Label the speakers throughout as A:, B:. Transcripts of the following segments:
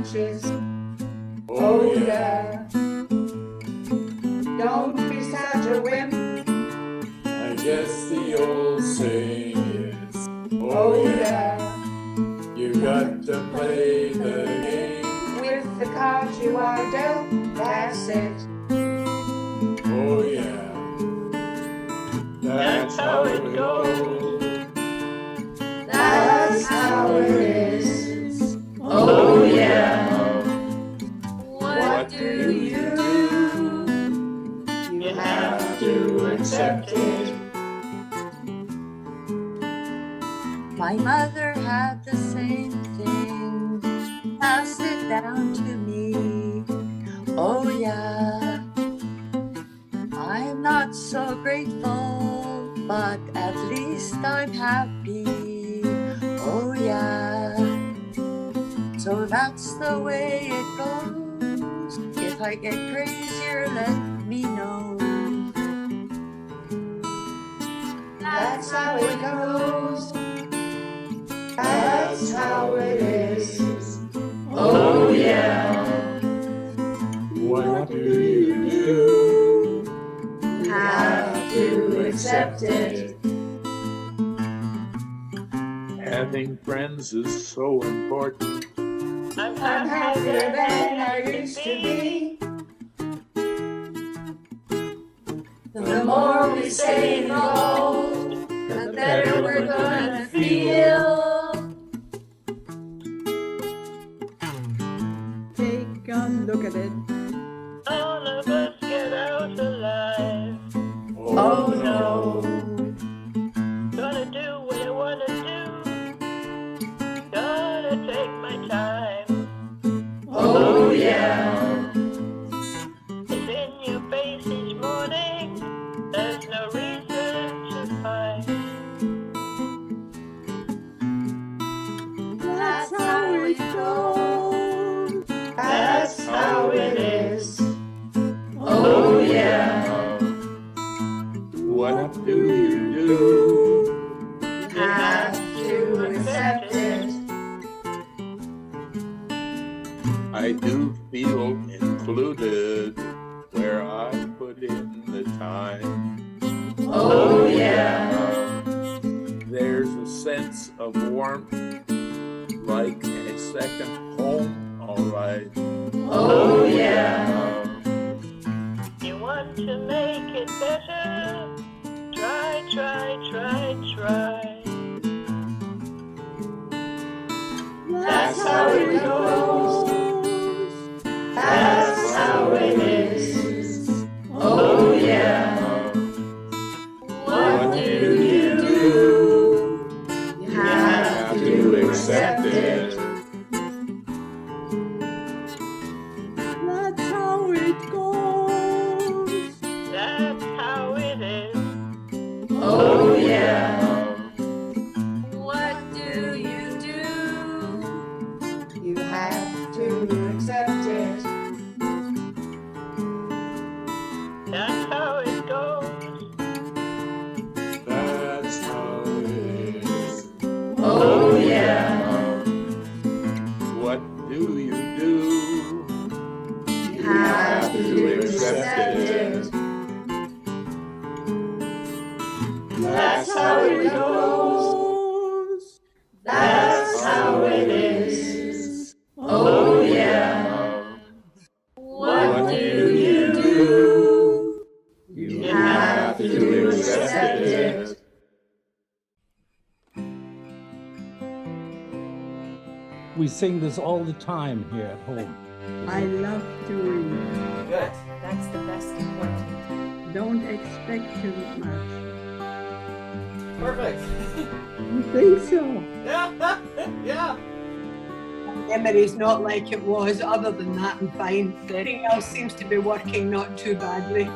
A: lunches. Oh yeah. Don't be such a wimp.
B: I guess the old saying is,
A: Oh yeah.
B: you got to play the game
A: with the cards you are dealt. That's it.
B: Oh yeah. That's how it goes.
A: That's how it is. Oh yeah. What do you do? You have to accept it.
C: My mother had the same thing, passed it down to me. Oh yeah, I'm not so grateful, but at least I'm happy. Oh yeah, so that's the way it goes. If I get crazier, let me know.
A: That's how it goes. That's how it is. Oh yeah.
B: What do you do?
A: You have to accept it.
B: Having friends is so important.
A: I'm happier than I used to be. The more we stay involved, the better we're gonna feel.
D: Take a look at it.
E: All of us get out alive.
A: Oh no.
E: Gonna do what I wanna do. Gonna take my time.
A: Oh yeah.
E: It's in your face each morning. There's no reason to fight.
D: That's how it goes.
A: That's how it is. Oh yeah.
B: What do you do?
A: You have to accept it.
B: I do feel included where I put in the time.
A: Oh yeah.
B: There's a sense of warmth, like a second home, alright.
A: Oh yeah.
E: You want to make it better? Try, try, try, try.
A: That's how it goes. That's how it is. Oh yeah. What do you do? You have to accept it.
D: That's how it goes.
E: That's how it is.
A: Oh yeah.
C: What do you do?
A: You have to accept it.
E: That's how it goes.
B: That's how it is.
A: Oh yeah.
B: What do you do?
A: You have to accept it. That's how it goes. That's how it is. Oh yeah. What do you do? You have to accept it.
F: We sing this all the time here at home.
D: I love to read.
G: Good. That's the best important.
D: Don't expect too much.
G: Perfect.
D: You think so?
G: Yeah. Yeah.
H: Memory's not like it was. Other than that, I'm fine. Everything else seems to be working not too badly.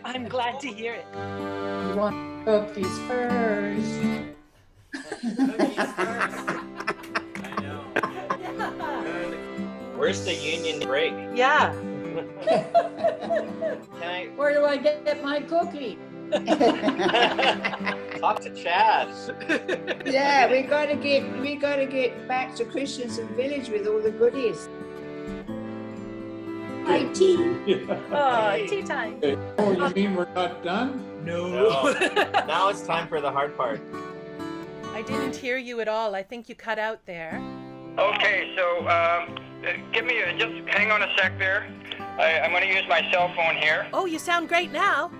G: I'm glad to hear it.
A: You want cookies first.
G: Cookies first. I know.
E: Where's the union break?
G: Yeah.
E: Can I
A: Where do I get my cookie?
E: talk to Chad?
I: Yeah, we gotta get back to Christensen Village with all the goodies.
A: tea.
G: Oh, tea time.
B: Oh, you mean we're not done?
G: No.
I: Now it's time for the hard part.
G: I didn't hear you at all. I think you cut out there.
J: Okay, so give me just hang on a sec there. I'm going to use my cell phone here.
G: Oh, you sound great now.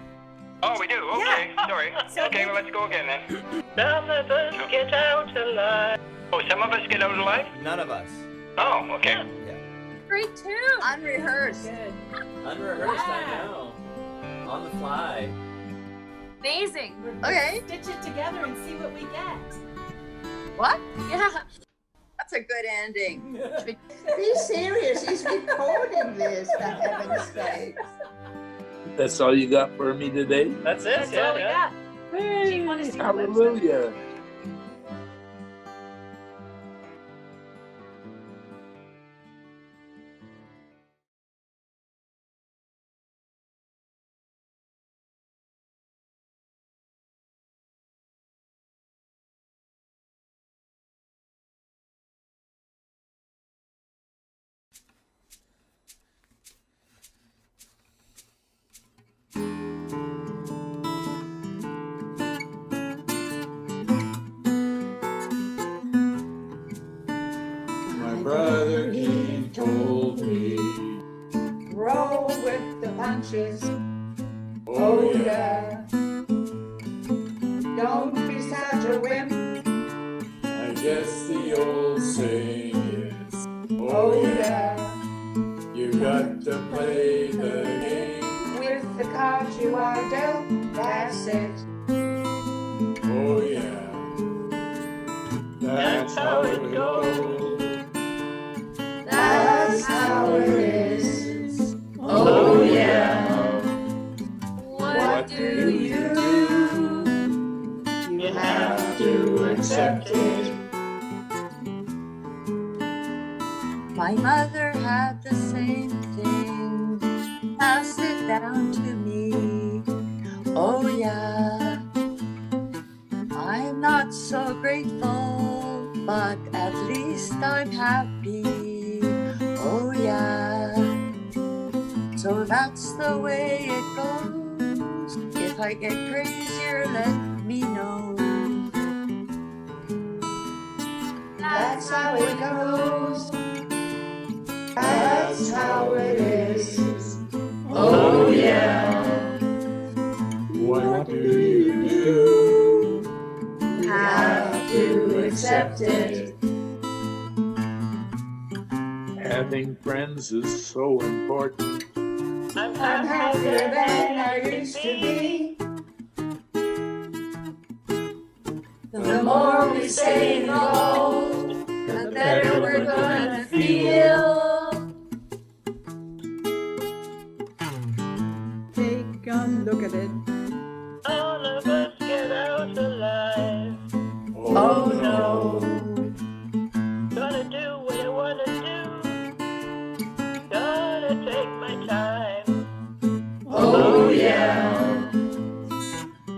J: Oh, we do? Okay, sorry.
G: So
J: Okay, well, let's go again then. Some of us get out alive. Oh, some of us get out alive?
I: None of us.
J: Oh, okay.
C: Great tune. Unrehearsed.
G: Good.
I: Unrehearsed, I know. On the fly.
C: Amazing.
G: We'll
C: Okay.
G: stitch it together and see what we get.
C: What? Yeah. That's a good ending.
A: Be serious, he's recording this, for heaven's sake.
K: That's all you got for me today?
I: That's it.
G: That's all we got. Do you want to see the website?
K: Hallelujah.
B: My brother King told me,
A: Roll with the punches,
B: oh yeah,
A: don't be such a wimp.
B: I guess the old saying is,
A: Oh yeah,
B: you got to play the game,
A: with the cards you are dealt, that's it.
B: oh yeah. That's how it goes.
A: That's how it is. Oh yeah,
C: What do you do?
A: you have to accept it.
C: My mother had the same thing. Pass it down to me. Oh yeah. I'm not so grateful, but at least I'm happy. Oh yeah. So that's the way it goes. If I get crazier, let me know.
A: That's how it goes. That's how it is. Oh yeah,
B: What do you do?
A: you have to accept it.
K: Having friends is so important.
A: I'm happier than I used to be. The more we stay involved, the better we're gonna feel.
D: Take a look at it.
E: All of us get out alive.
A: Oh no,
E: Gonna do what I wanna do. Gonna take my time.
A: oh yeah,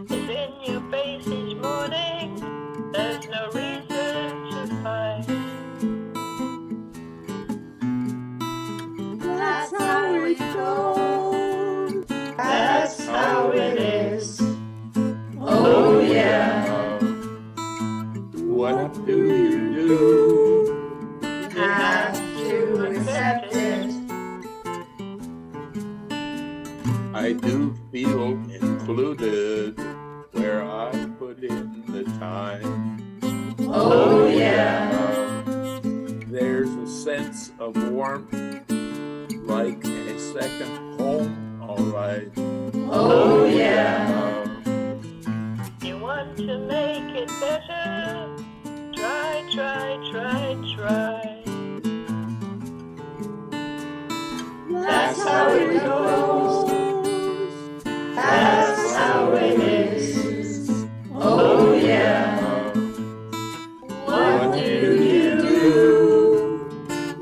E: It's in your face each morning. There's no reason to fight.
D: That's how it goes.
A: that's how it is. Oh yeah,
K: What do you do?
A: you have to accept it.
K: I do feel included where I put in the time.
A: Oh yeah,
K: There's a sense of warmth, like a second home, alright.
A: oh yeah,
E: You want to make it better. Try, try, try, try.
A: that's how it goes. That's how it is. Oh yeah, what do you do?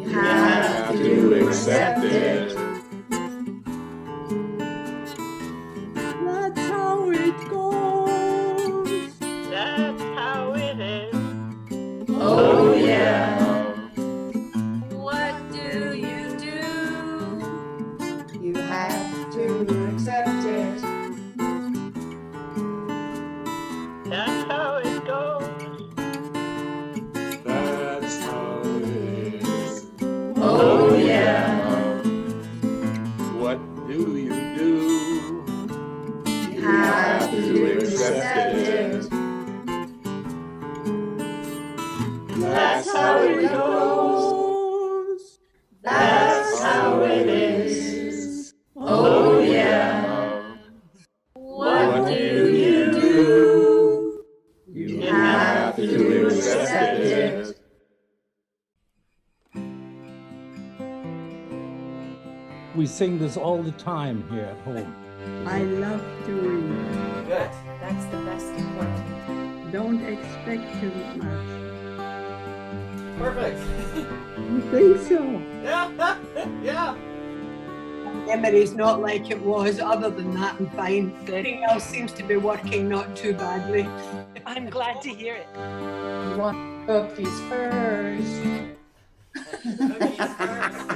A: You have to accept it.
D: That's how it goes.
E: That's how it is.
A: Oh yeah,
C: What do you do?
F: We sing this all the time here at home.
D: I love to read.
I: Good.
G: That's the best employment.
D: Don't expect too much.
I: Perfect.
D: You think so?
I: Yeah. Yeah.
H: Memory's not like it was. Other than that, I'm fine. Everything else seems to be working not too badly.
G: I'm glad to hear it.
A: You want cookies first.
I: Cookies first.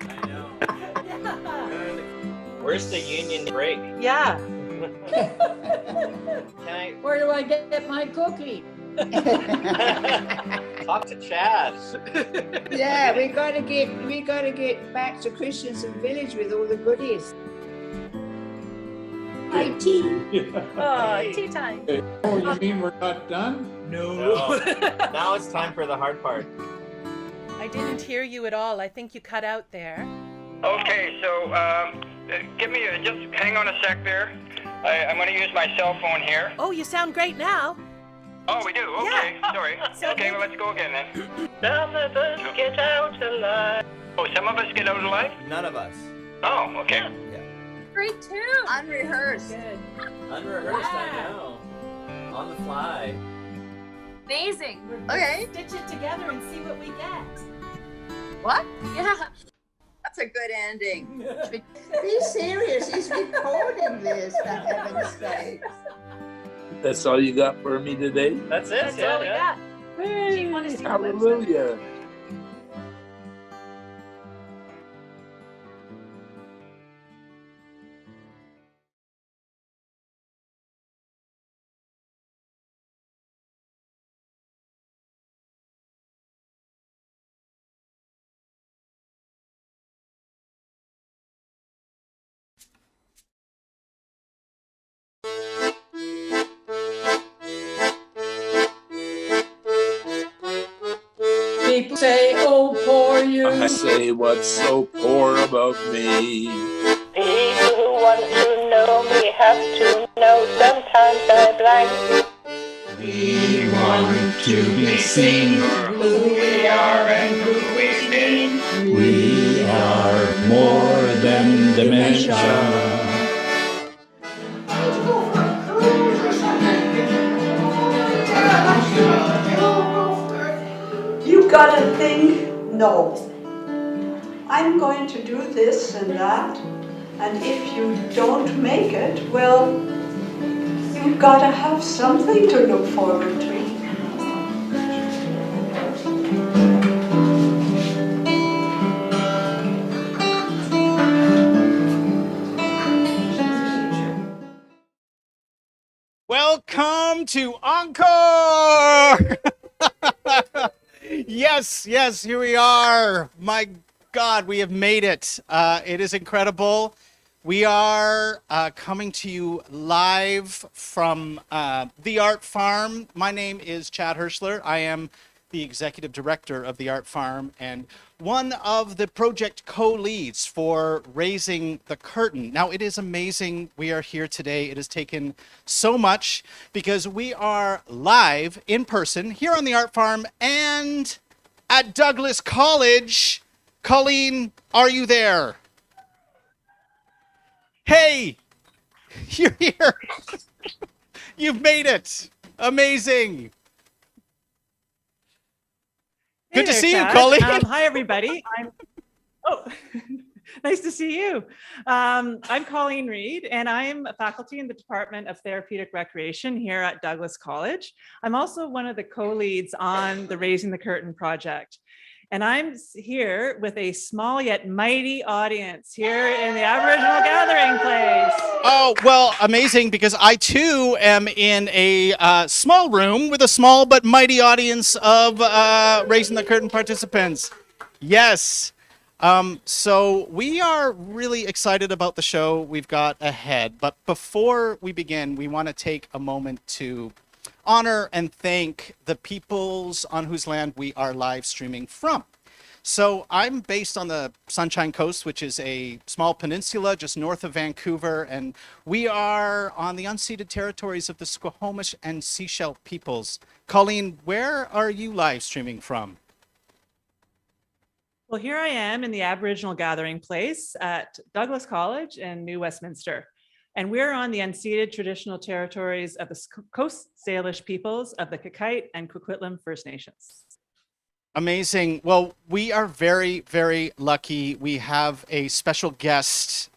I: I know. Where's the union break?
G: Yeah.
I: Can I
A: Where do I get my cookie?
I: talk to Chad?
A: Yeah, we gotta get back to Christensen Village with all the goodies. Hi, tea.
G: Oh, tea time.
B: Oh, you mean we're not done?
I: No. Now it's time for the hard part.
G: I didn't hear you at all. I think you cut out there.
J: Okay, so just hang on a sec there. I'm going to use my cell phone here.
G: Oh, you sound great now.
J: Oh, we do? Okay,
G: Yeah.
J: sorry.
G: So
J: Okay,
G: good.
J: well, let's go again then.
E: Some of us get out alive.
J: Oh, some of us get out alive?
I: None of us.
J: Oh, okay.
C: Great too. Unrehearsed.
G: Good.
I: Unrehearsed, I know. On the fly.
C: Amazing. Okay.
G: Stitch it together and see what we get.
C: What? Yeah. That's a good ending.
A: Be serious, he's recording this, for heaven's sake.
K: That's all you got for me today?
I: That's it.
G: That's
I: yeah,
G: all we
I: yeah.
G: got. Do you want to see the website?
K: Hallelujah.
A: People say, oh, poor you.
K: I say what's so poor about me.
E: People who want to know me have to know sometimes I blank.
A: We want to be seen for who we are and who we've been.
F: We are more than dementia.
L: You gotta think, no. I'm going to do this and that, and if you don't make it, well, you've gotta have something to look forward to.
M: Welcome to Encore! Yes, here we are. My God, we have made it. It is incredible. We are coming to you live from the Art Farm. My name is Chad Hirschler. I am the executive director of the Art Farm and one of the project co-leads for Raising the Curtain. Now, it is amazing we are here today. It has taken so much because we are live in person here on the Art Farm and at Douglas College. Colleen, are you there? Hey, you're here. You've made it. Amazing. Good to see you, Colleen.
N: Hi, everybody. Nice to see you. I'm Colleen Reed, and I'm a faculty in the Department of Therapeutic Recreation here at Douglas College. I'm also one of the co-leads on the Raising the Curtain project. And I'm here with a small yet mighty audience here in the Aboriginal Gathering Place.
M: Oh, well, amazing, because I too am in a small room with a small but mighty audience of Raising the Curtain participants. Yes. So we are really excited about the show we've got ahead. But before we begin, we want to take a moment to honor and thank the peoples on whose land we are live streaming from. So I'm based on the Sunshine Coast, which is a small peninsula just north of Vancouver, and we are on the unceded territories of the Squamish and Sechelt peoples. Colleen, where are you live streaming from?
N: Well, here I am in the Aboriginal gathering place at Douglas College in New Westminster. And we're on the unceded traditional territories of the Coast Salish peoples of the Kakite and Coquitlam First Nations.
M: Amazing. Well, we are very, very lucky. We have a special guest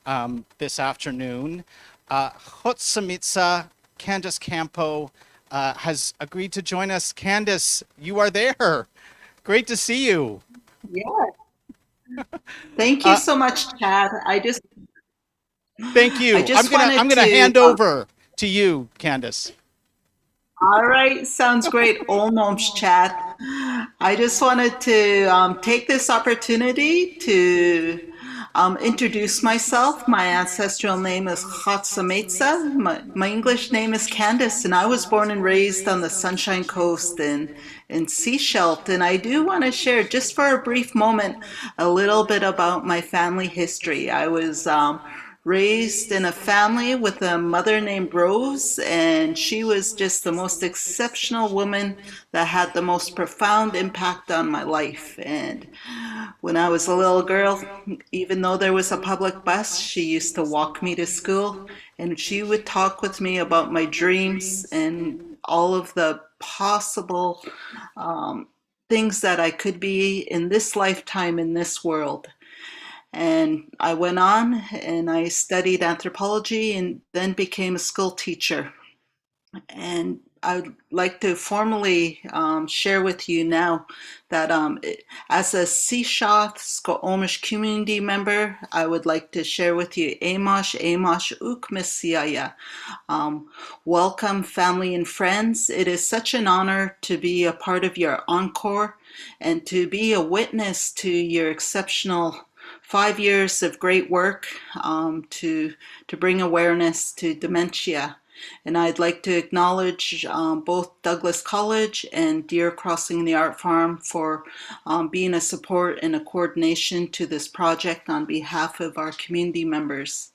M: this afternoon. Hotsamitsa Candace Campo has agreed to join us. Candace, you are there. Great to see you.
O: Yeah. Thank you so much, Chad.
M: Thank you. I'm gonna hand over to you, Candace.
O: All right, sounds great. Olnoms Chad. I just wanted to take this opportunity to introduce myself. My ancestral name is Hatsametsa. My English name is Candace, and I was born and raised on the Sunshine Coast in Seashelt. And I do want to share, just for a brief moment, a little bit about my family history. I was raised in a family with a mother named Rose, and she was just the most exceptional woman that had the most profound impact on my life. And when I was a little girl, even though there was a public bus, she used to walk me to school, and she would talk with me about my dreams and all of the possible things that I could be in this lifetime, in this world. And I went on and I studied anthropology and then became a school teacher. And I'd like to formally share with you now that as a Seashaw Sko'omish community member, I would like to share with you Amash Ukmesiaya. Welcome, family and friends. It is such an honor to be a part of your Encore and to be a witness to your exceptional 5 years of great work to bring awareness to dementia. And I'd like to acknowledge both Douglas College and Deer Crossing the Art Farm for being a support and a coordination to this project on behalf of our community members.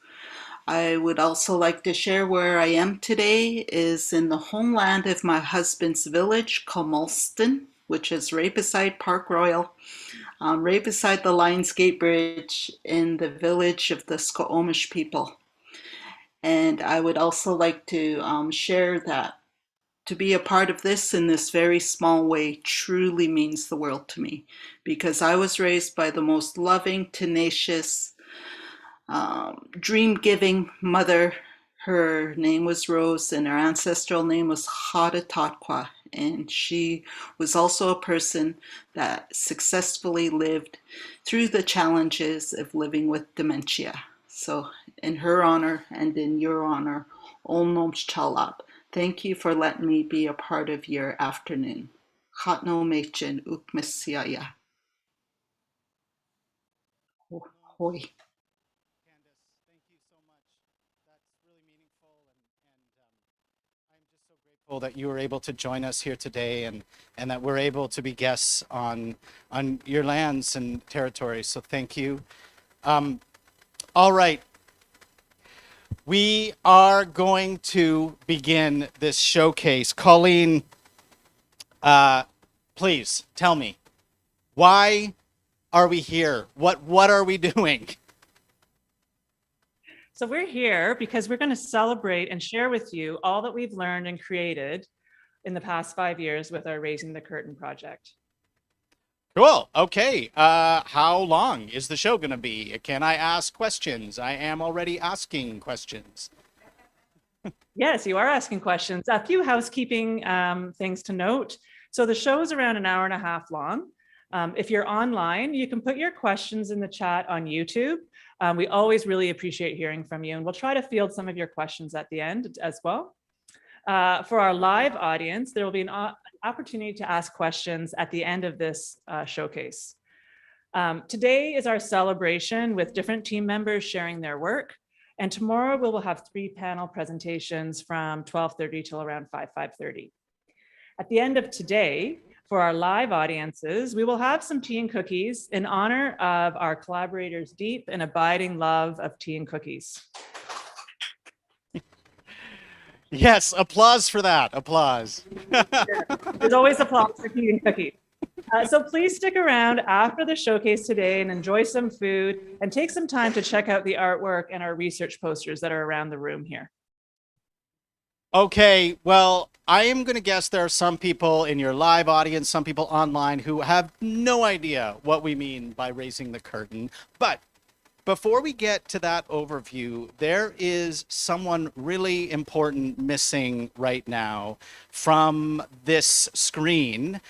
O: I would also like to share where I am today is in the homeland of my husband's village, Comulston, which is right beside Park Royal, right beside the Lions Gate Bridge in the village of the Sko'omish people. And I would also like to share that to be a part of this in this very small way truly means the world to me, because I was raised by the most loving, tenacious, dream-giving mother. Her name was Rose, and her ancestral name was Hadatatqua, and she was also a person that successfully lived through the challenges of living with dementia. So in her honor and in your honor, Olnoms Chalap, thank you for letting me be a part of your afternoon. Chatno Machin Ukmesiaya. Hoi.
M: That you were able to join us here today and that we're able to be guests on your lands and territories. So thank you. All right. We are going to begin this showcase. Colleen, please tell me, why are we here? What are we doing?
N: So we're here because we're going to celebrate and share with you all that we've learned and created in the past 5 years with our Raising the Curtain project.
M: Cool. Okay. How long is the show going to be? Can I ask questions? I am already asking questions.
N: Yes, you are asking questions. A few housekeeping things to note. So the show is around an hour and a half long. If you're online, you can put your questions in the chat on YouTube. We always really appreciate hearing from you, and we'll try to field some of your questions at the end as well. For our live audience, there will be an opportunity to ask questions at the end of this showcase. Today is our celebration with different team members sharing their work, and tomorrow we will have 3 panel presentations from 12:30 till around 5:30. At the end of today, for our live audiences, we will have some tea and cookies in honor of our collaborators' deep and abiding love of tea and cookies.
M: Yes, applause for that. Applause.
N: There's always applause for tea and cookies. So please stick around after the showcase today and enjoy some food and take some time to check out the artwork and our research posters that are around the room here.
M: Okay, well, I am going to guess there are some people in your live audience, some people online who have no idea what we mean by raising the curtain. But before we get to that overview, there is someone really important missing right now from this screen,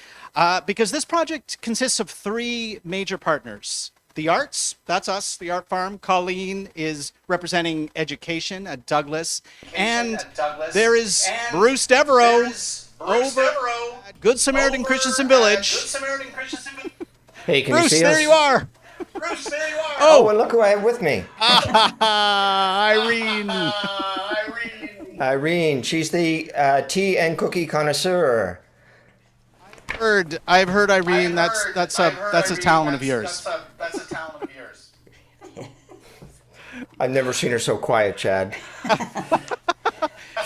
M: because this project consists of three major partners. The arts, that's us, the Art Farm. Colleen is representing education at Douglas. And there is Bruce Devereaux over at Good Samaritan Christensen Village.
P: Hey, can you
M: Bruce,
P: see
M: there
P: us?
M: you are.
P: Oh, and look who I have with me.
M: Irene.
P: Irene, she's the tea and cookie connoisseur.
M: I've heard Irene. That's a talent of yours.
P: I've never seen her so quiet, Chad.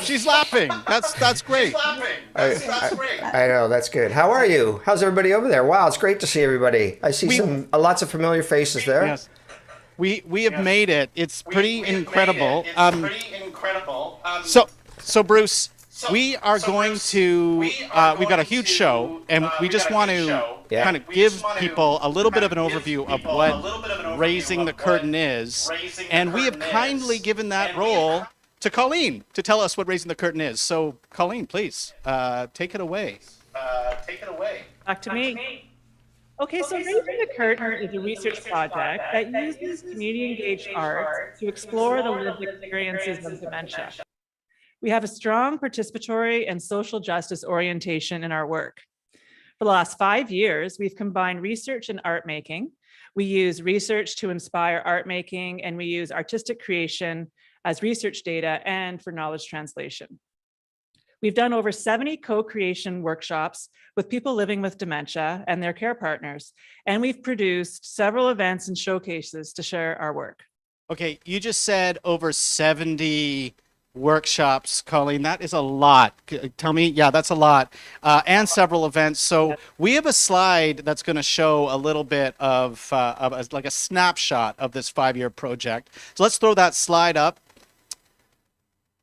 M: She's laughing. That's great.
P: I know, that's good. How are you? How's everybody over there? Wow, it's great to see everybody. I see lots of familiar faces there.
M: Yes. We have made it. It's pretty incredible. So Bruce, we are going to we've got a huge show, and we just want to kind of give people a little bit of an overview of what Raising the Curtain is, and we have kindly given that role to Colleen to tell us what Raising the Curtain is. So Colleen, please take it away.
N: Back to me. Okay, so Raising the Curtain is a research project that uses community-engaged art to explore the lived experiences of dementia. We have a strong participatory and social justice orientation in our work. For the last 5 years, we've combined research and art making. We use research to inspire art making, and we use artistic creation as research data and for knowledge translation. We've done over 70 co-creation workshops with people living with dementia and their care partners, and we've produced several events and showcases to share our work.
M: Okay, you just said over 70 workshops, Colleen. That is a lot. Tell me, yeah, that's a lot. And several events. So we have a slide that's going to show a little bit of like a snapshot of this 5-year project. So let's throw that slide up.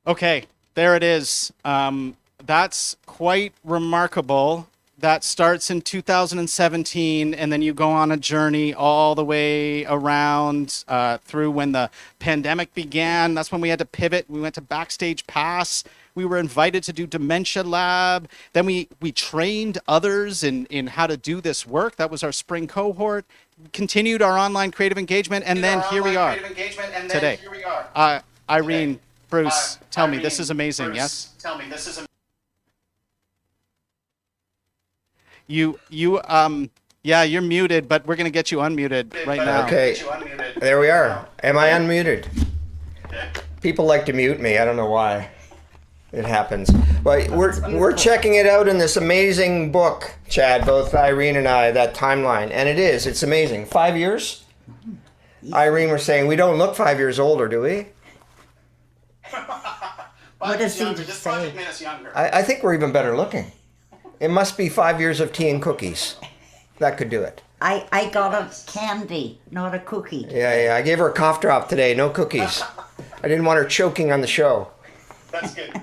M: Okay, there it is. That's quite remarkable. That starts in 2017, and then you go on a journey all the way around through when the pandemic began. That's when we had to pivot. We went to Backstage Pass. We were invited to do Dementia Lab. Then we trained others in how to do this work. That was our spring cohort. Continued our online creative engagement, and then here we are today. Irene, Bruce, tell me, this is amazing, yes?
Q: Tell me, this is amazing.
M: Yeah, you're muted, but we're going to get you unmuted right now.
P: Okay, there we are. Am I unmuted? People like to mute me. I don't know why. It happens. But we're checking it out in this amazing book, Chad, both Irene and I, that timeline. And it's amazing. 5 years? Irene was saying, we don't look 5 years older, do we?
Q: What does he say?
P: I think we're even better looking. It must be 5 years of tea and cookies. That could do it.
Q: I got a candy, not a cookie.
P: Yeah. I gave her a cough drop today. No cookies. I didn't want her choking on the show.
M: That's good.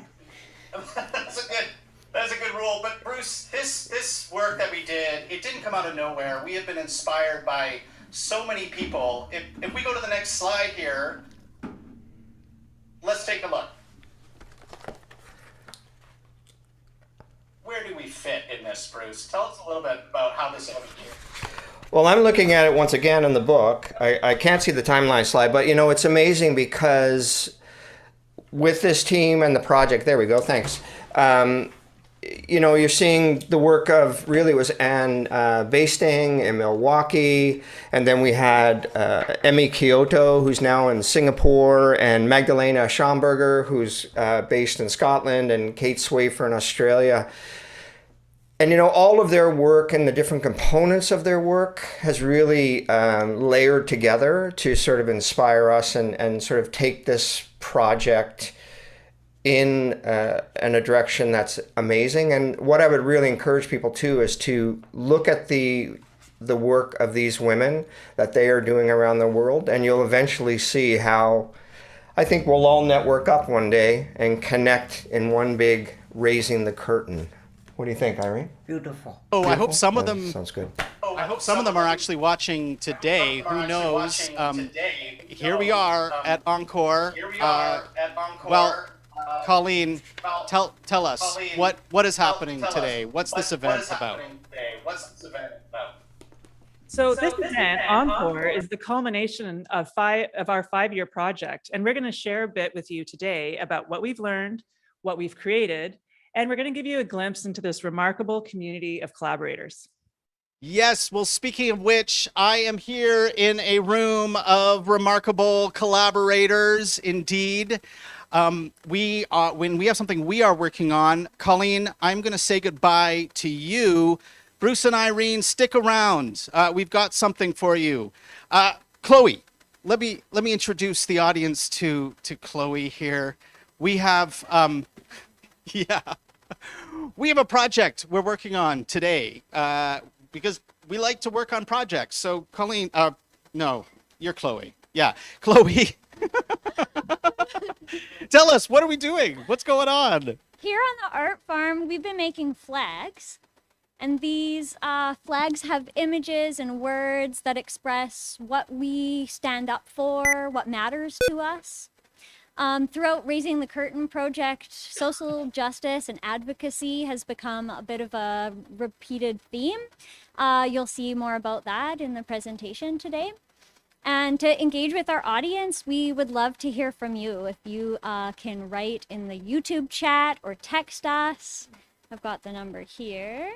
M: That's a good rule. But Bruce, this work that we did, it didn't come out of nowhere. We have been inspired by so many people. If we go to the next slide here, let's take a look. Where do we fit in this, Bruce? Tell us a little bit about how this happened here.
P: Well, I'm looking at it once again in the book. I can't see the timeline slide, but it's amazing because with this team and the project, there we go, thanks. You're seeing the work of, really, it was Anne Basting in Milwaukee, and then we had Emmy Kyoto, who's now in Singapore, and Magdalena Schomburger, who's based in Scotland, and Kate Swafer in Australia. And, all of their work and the different components of their work has really layered together to sort of inspire us and sort of take this project in a direction that's amazing. And what I would really encourage people to is to look at the work of these women that they are doing around the world, and you'll eventually see how I think we'll all network up one day and connect in one big raising the curtain. What do you think, Irene?
Q: Beautiful.
M: Oh, I hope some of them.
P: Sounds good.
M: I hope some of them are actually watching today. Who knows? Here we are at Encore. Well, Colleen, tell us what is happening today. What's this event about?
N: So this event, Encore, is the culmination of our 5-year project. And we're going to share a bit with you today about what we've learned, what we've created, and we're going to give you a glimpse into this remarkable community of collaborators.
M: Yes, well, speaking of which, I am here in a room of remarkable collaborators, indeed. When we have something we are working on, Colleen, I'm going to say goodbye to you. Bruce and Irene, stick around. We've got something for you. Chloe, let me introduce the audience to Chloe here. We have, we have a project we're working on today because we like to work on projects. So Colleen, no, you're Chloe. Yeah, Chloe. Tell us, what are we doing? What's going on?
R: Here on the art farm, we've been making flags. And these flags have images and words that express what we stand up for, what matters to us. Throughout Raising the Curtain project, social justice and advocacy has become a bit of a repeated theme. You'll see more about that in the presentation today. And to engage with our audience, we would love to hear from you. If you can write in the YouTube chat or text us. I've got the number here.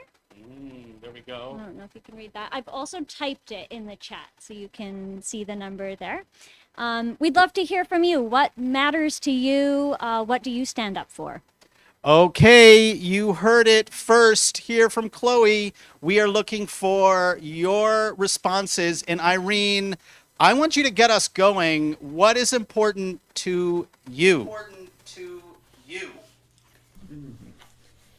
M: There we go.
R: I don't know if you can read that. I've also typed it in the chat so you can see the number there. We'd love to hear from you. What matters to you? What do you stand up for?
M: Okay, you heard it first here from Chloe. We are looking for your responses. And Irene, I want you to get us going. What is important to you?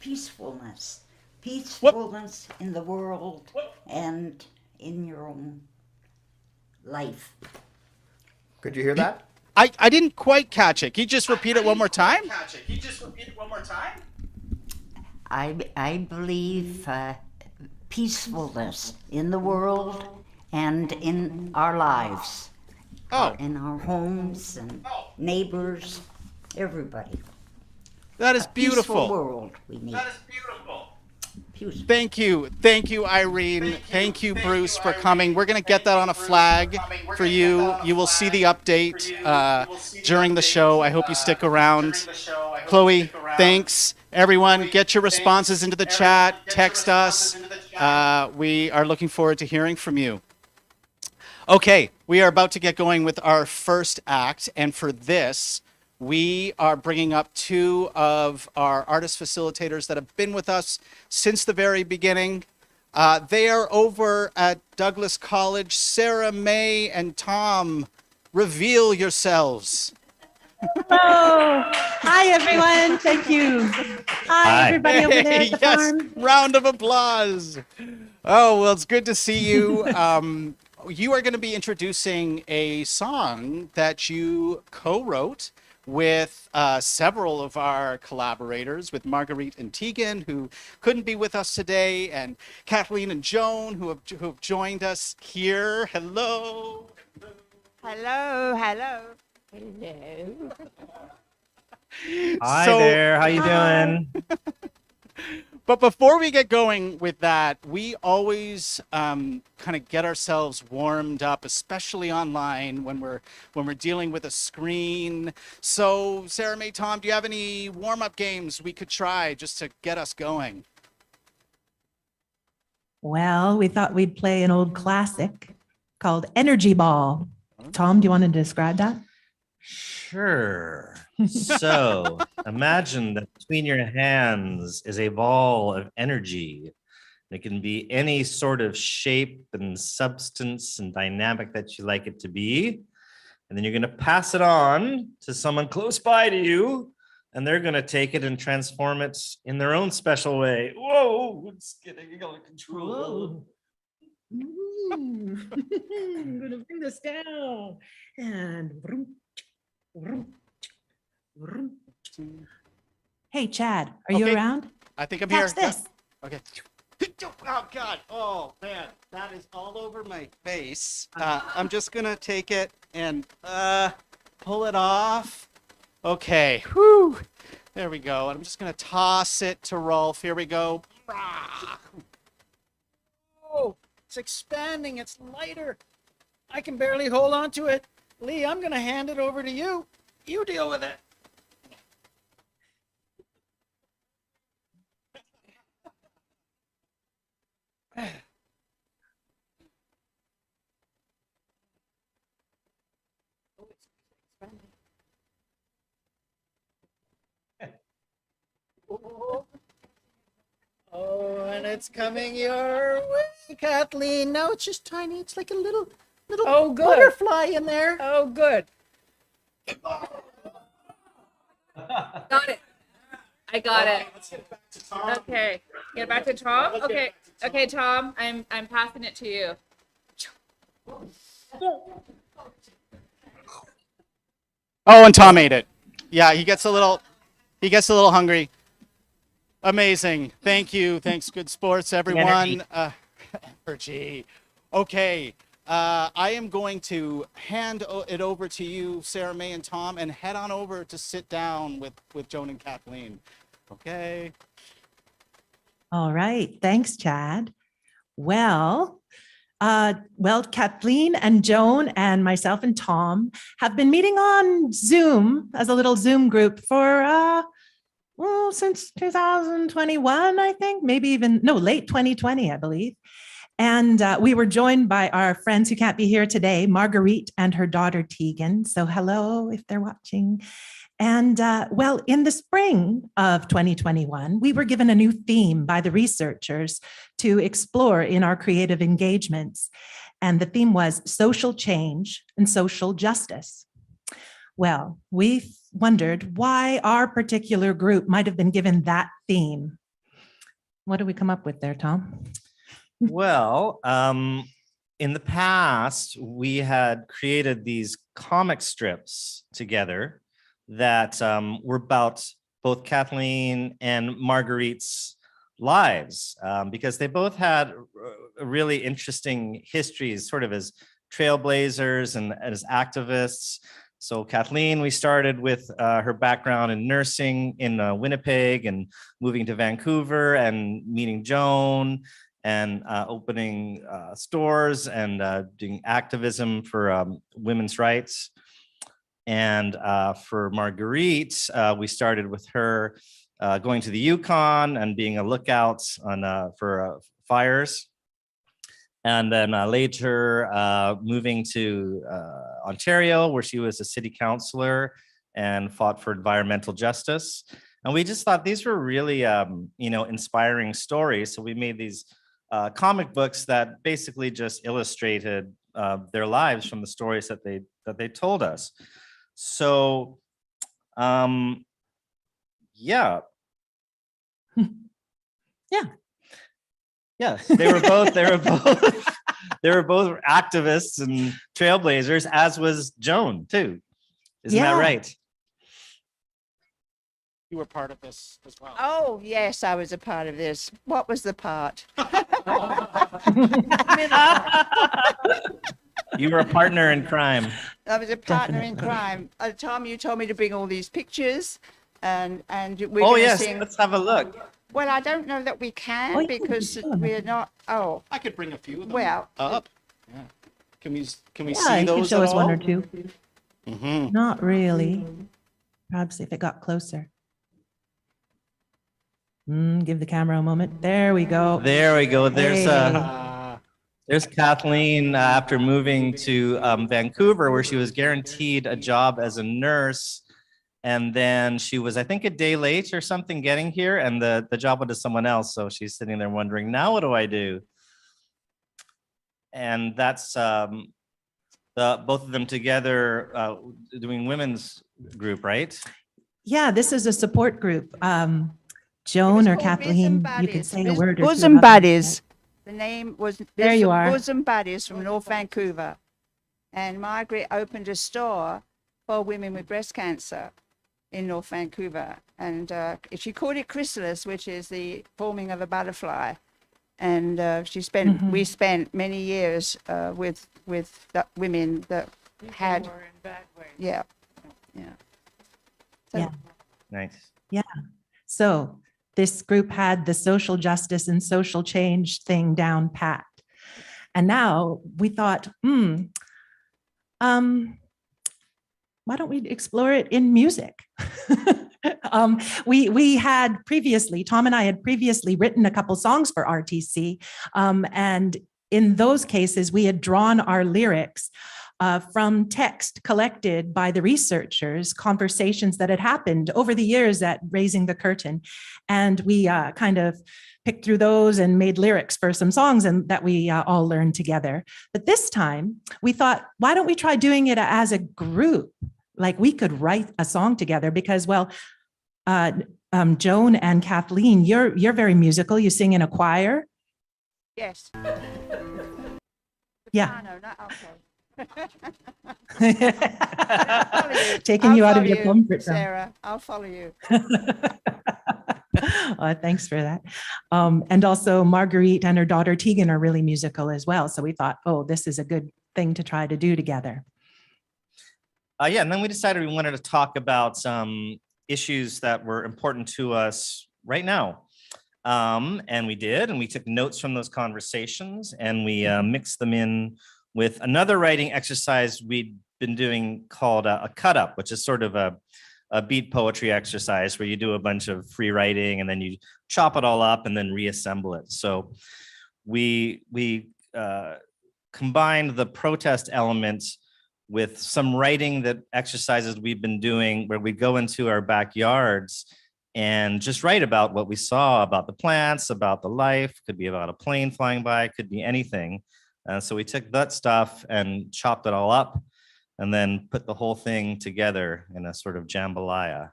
Q: Peacefulness. Peacefulness in the world and in your own life.
P: Could you hear that?
M: I didn't quite catch it. Can you just repeat it one more time?
Q: I believe peacefulness in the world and in our lives. In our homes and neighbors, everybody.
M: That is beautiful.
Q: A peaceful world we need.
M: That is beautiful. Thank you, Irene. Thank you, Bruce, for coming. We're going to get that on a flag for you. You will see the update during the show. I hope you stick around. Chloe, thanks. Everyone, get your responses into the chat. Text us. We are looking forward to hearing from you. Okay, we are about to get going with our first act, and for this, we are bringing up two of our artist facilitators that have been with us since the very beginning. They are over at Douglas College. Sarah, May, and Tom, reveal yourselves.
S: Hello. Hi, everyone. Thank you. Hi, everybody over there at the farm.
M: Round of applause. Oh, well, it's good to see you. You are going to be introducing a song that you co-wrote with several of our collaborators, with Marguerite and Tegan, who couldn't be with us today, and Kathleen and Joan, who have joined us here. Hello.
S: Hello. Hello.
T: Hi there. How you doing?
M: But before we get going with that, we always kind of get ourselves warmed up, especially online when we're dealing with a screen. So, Sarah, May, Tom, do you have any warm-up games we could try just to get us going?
S: Well, we thought we'd play an old classic called Energy Ball. Tom, do you want to describe that?
T: Sure. So imagine that between your hands is a ball of energy. It can be any sort of shape and substance and dynamic that you like it to be. And then you're going to pass it on to someone close by to you. and they're going to take it and transform it in their own special way. Whoa, it's getting out of control.
S: I'm gonna bring this down and hey Chad, are you
M: Okay.
S: around?
M: I think I'm
S: Catch
M: here.
S: this.
M: Okay. Oh God! Oh man, that is all over my face. I'm just gonna take it and pull it off. Okay. Whew. There we go. I'm just gonna toss it to Rolf. Here we go. Oh, it's expanding. It's lighter. I can barely hold on to it. Lee, I'm gonna hand it over to you. You deal with it. Oh, and it's coming your way, Kathleen. No, it's just tiny. It's like a little butterfly in there.
C: Oh, good. Got it. I got it. Okay. Get back to Tom. Okay. Okay, Tom. I'm passing it to you.
M: Oh, and Tom ate it. Yeah, he gets a little hungry. Amazing. Thank you. Thanks, good sports, everyone. Energy. Okay. I am going to hand it over to you, Sarah May and Tom, and head on over to sit down with Joan and Kathleen. Okay.
S: All right. Thanks, Chad. Well, Kathleen and Joan and myself and Tom have been meeting on Zoom as a little Zoom group for since 2021, I think, late 2020, I believe. And we were joined by our friends who can't be here today, Marguerite and her daughter Tegan. So hello, if they're watching. And in the spring of 2021, we were given a new theme by the researchers to explore in our creative engagements. And the theme was social change and social justice. Well, we wondered why our particular group might have been given that theme. What did we come up with there, Tom?
T: Well, in the past, we had created these comic strips together that were about both Kathleen and Marguerite's lives, because they both had really interesting histories, sort of as trailblazers and as activists. So Kathleen, we started with her background in nursing in Winnipeg and moving to Vancouver and meeting Joan and opening stores and doing activism for women's rights. And for Marguerite, we started with her going to the Yukon and being a lookout on for fires. And then later moving to Ontario, where she was a city councillor and fought for environmental justice. And we just thought these were really, inspiring stories. So we made these comic books that basically just illustrated their lives from the stories that they told us. So, yeah. Yeah, they were both activists and trailblazers, as was Joan too. Isn't that right?
M: You were part of this as well.
U: Oh, yes, I was a part of this. What was the part?
T: You were a partner in crime.
U: I was a partner in crime. Tom, you told me to bring all these pictures, and we're
T: Oh
U: gonna
T: yes,
U: sing.
T: let's have a look.
U: Well, I don't know that we can because we're not. Oh,
M: I could bring a few of them
U: well,
M: up. Yeah. Can we
S: Yeah,
M: see
S: you can
M: those
S: show
M: at
S: us one
M: all?
S: or two.
M: Mm-hmm.
S: Not really. Perhaps if it got closer. Give the camera a moment. There we go.
T: There we go. There's
S: Hey.
T: there's Kathleen after moving to Vancouver, where she was guaranteed a job as a nurse. And then she was, I think, a day late or something getting here, and the job went to someone else. So she's sitting there wondering, now what do I do? And that's both of them together doing women's group, right?
S: Yeah, this is a support group. Joan or Kathleen, you can say a word or two
U: Bosom
S: about
U: Buddies. The name was
S: There you are.
U: Bosom Buddies from North Vancouver. And Margaret opened a store for women with breast cancer in North Vancouver. And she called it Chrysalis, which is the forming of a butterfly. And we spent many years with the women that had, yeah. So,
S: Yeah.
T: Nice.
S: Yeah. So this group had the social justice and social change thing down pat. And now we thought, why don't we explore it in music? We had previously, Tom and I had previously written a couple songs for RTC. And in those cases, we had drawn our lyrics from text collected by the researchers, conversations that had happened over the years at Raising the Curtain. And we kind of picked through those and made lyrics for some songs and that we all learned together. But this time we thought, why don't we try doing it as a group? Like we could write a song together because, well, Joan and Kathleen, you're very musical. You sing in a choir.
U: yes.
S: Yeah.
U: No, not okay.
S: Taking you out of your comfort zone.
U: Sarah, I'll follow you.
S: Thanks for that. And also Marguerite and her daughter Tegan are really musical as well. So we thought, oh, this is a good thing to try to do together.
T: Yeah, and then we decided we wanted to talk about some issues that were important to us right now. And we did, and we took notes from those conversations and we mixed them in with another writing exercise we'd been doing called a cut up, which is sort of a beat poetry exercise where you do a bunch of free writing and then you chop it all up and then reassemble it. So we combined the protest elements with some writing that exercises we've been doing where we go into our backyards and just write about what we saw, about the plants, about the life, could be about a plane flying by, could be anything. So we took that stuff and chopped it all up and then put the whole thing together in a sort of jambalaya.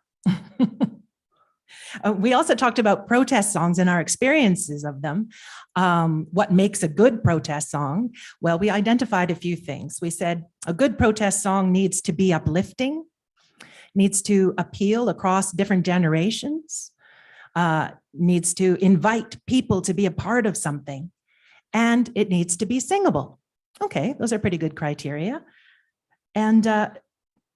S: We also talked about protest songs and our experiences of them. What makes a good protest song? Well, we identified a few things. We said a good protest song needs to be uplifting, needs to appeal across different generations, needs to invite people to be a part of something, and it needs to be singable. Okay, those are pretty good criteria. And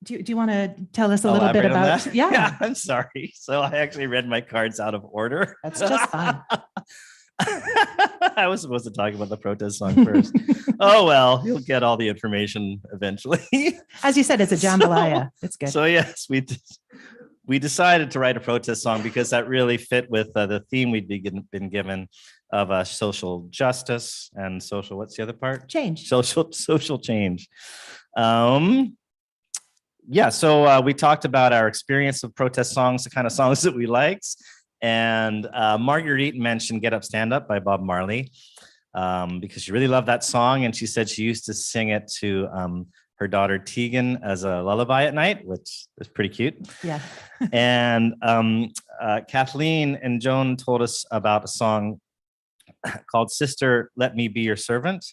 S: do you want to tell us a little bit about
T: that?
S: Yeah,
T: I'm sorry. So I actually read my cards out of order.
S: That's just fine.
T: I was supposed to talk about the protest song first. Oh, well, you'll get all the information eventually.
S: As you said, it's a jambalaya. It's good.
T: So yes, we decided to write a protest song because that really fit with the theme we'd been given of social justice and social, what's the other part?
S: Change.
T: Social change. Yeah, so we talked about our experience of protest songs, the kind of songs that we liked. And Marguerite mentioned Get Up, Stand Up by Bob Marley because she really loved that song. And she said she used to sing it to her daughter Tegan as a lullaby at night, which is pretty cute.
S: Yeah.
T: And Kathleen and Joan told us about a song called Sister, Let Me Be Your Servant,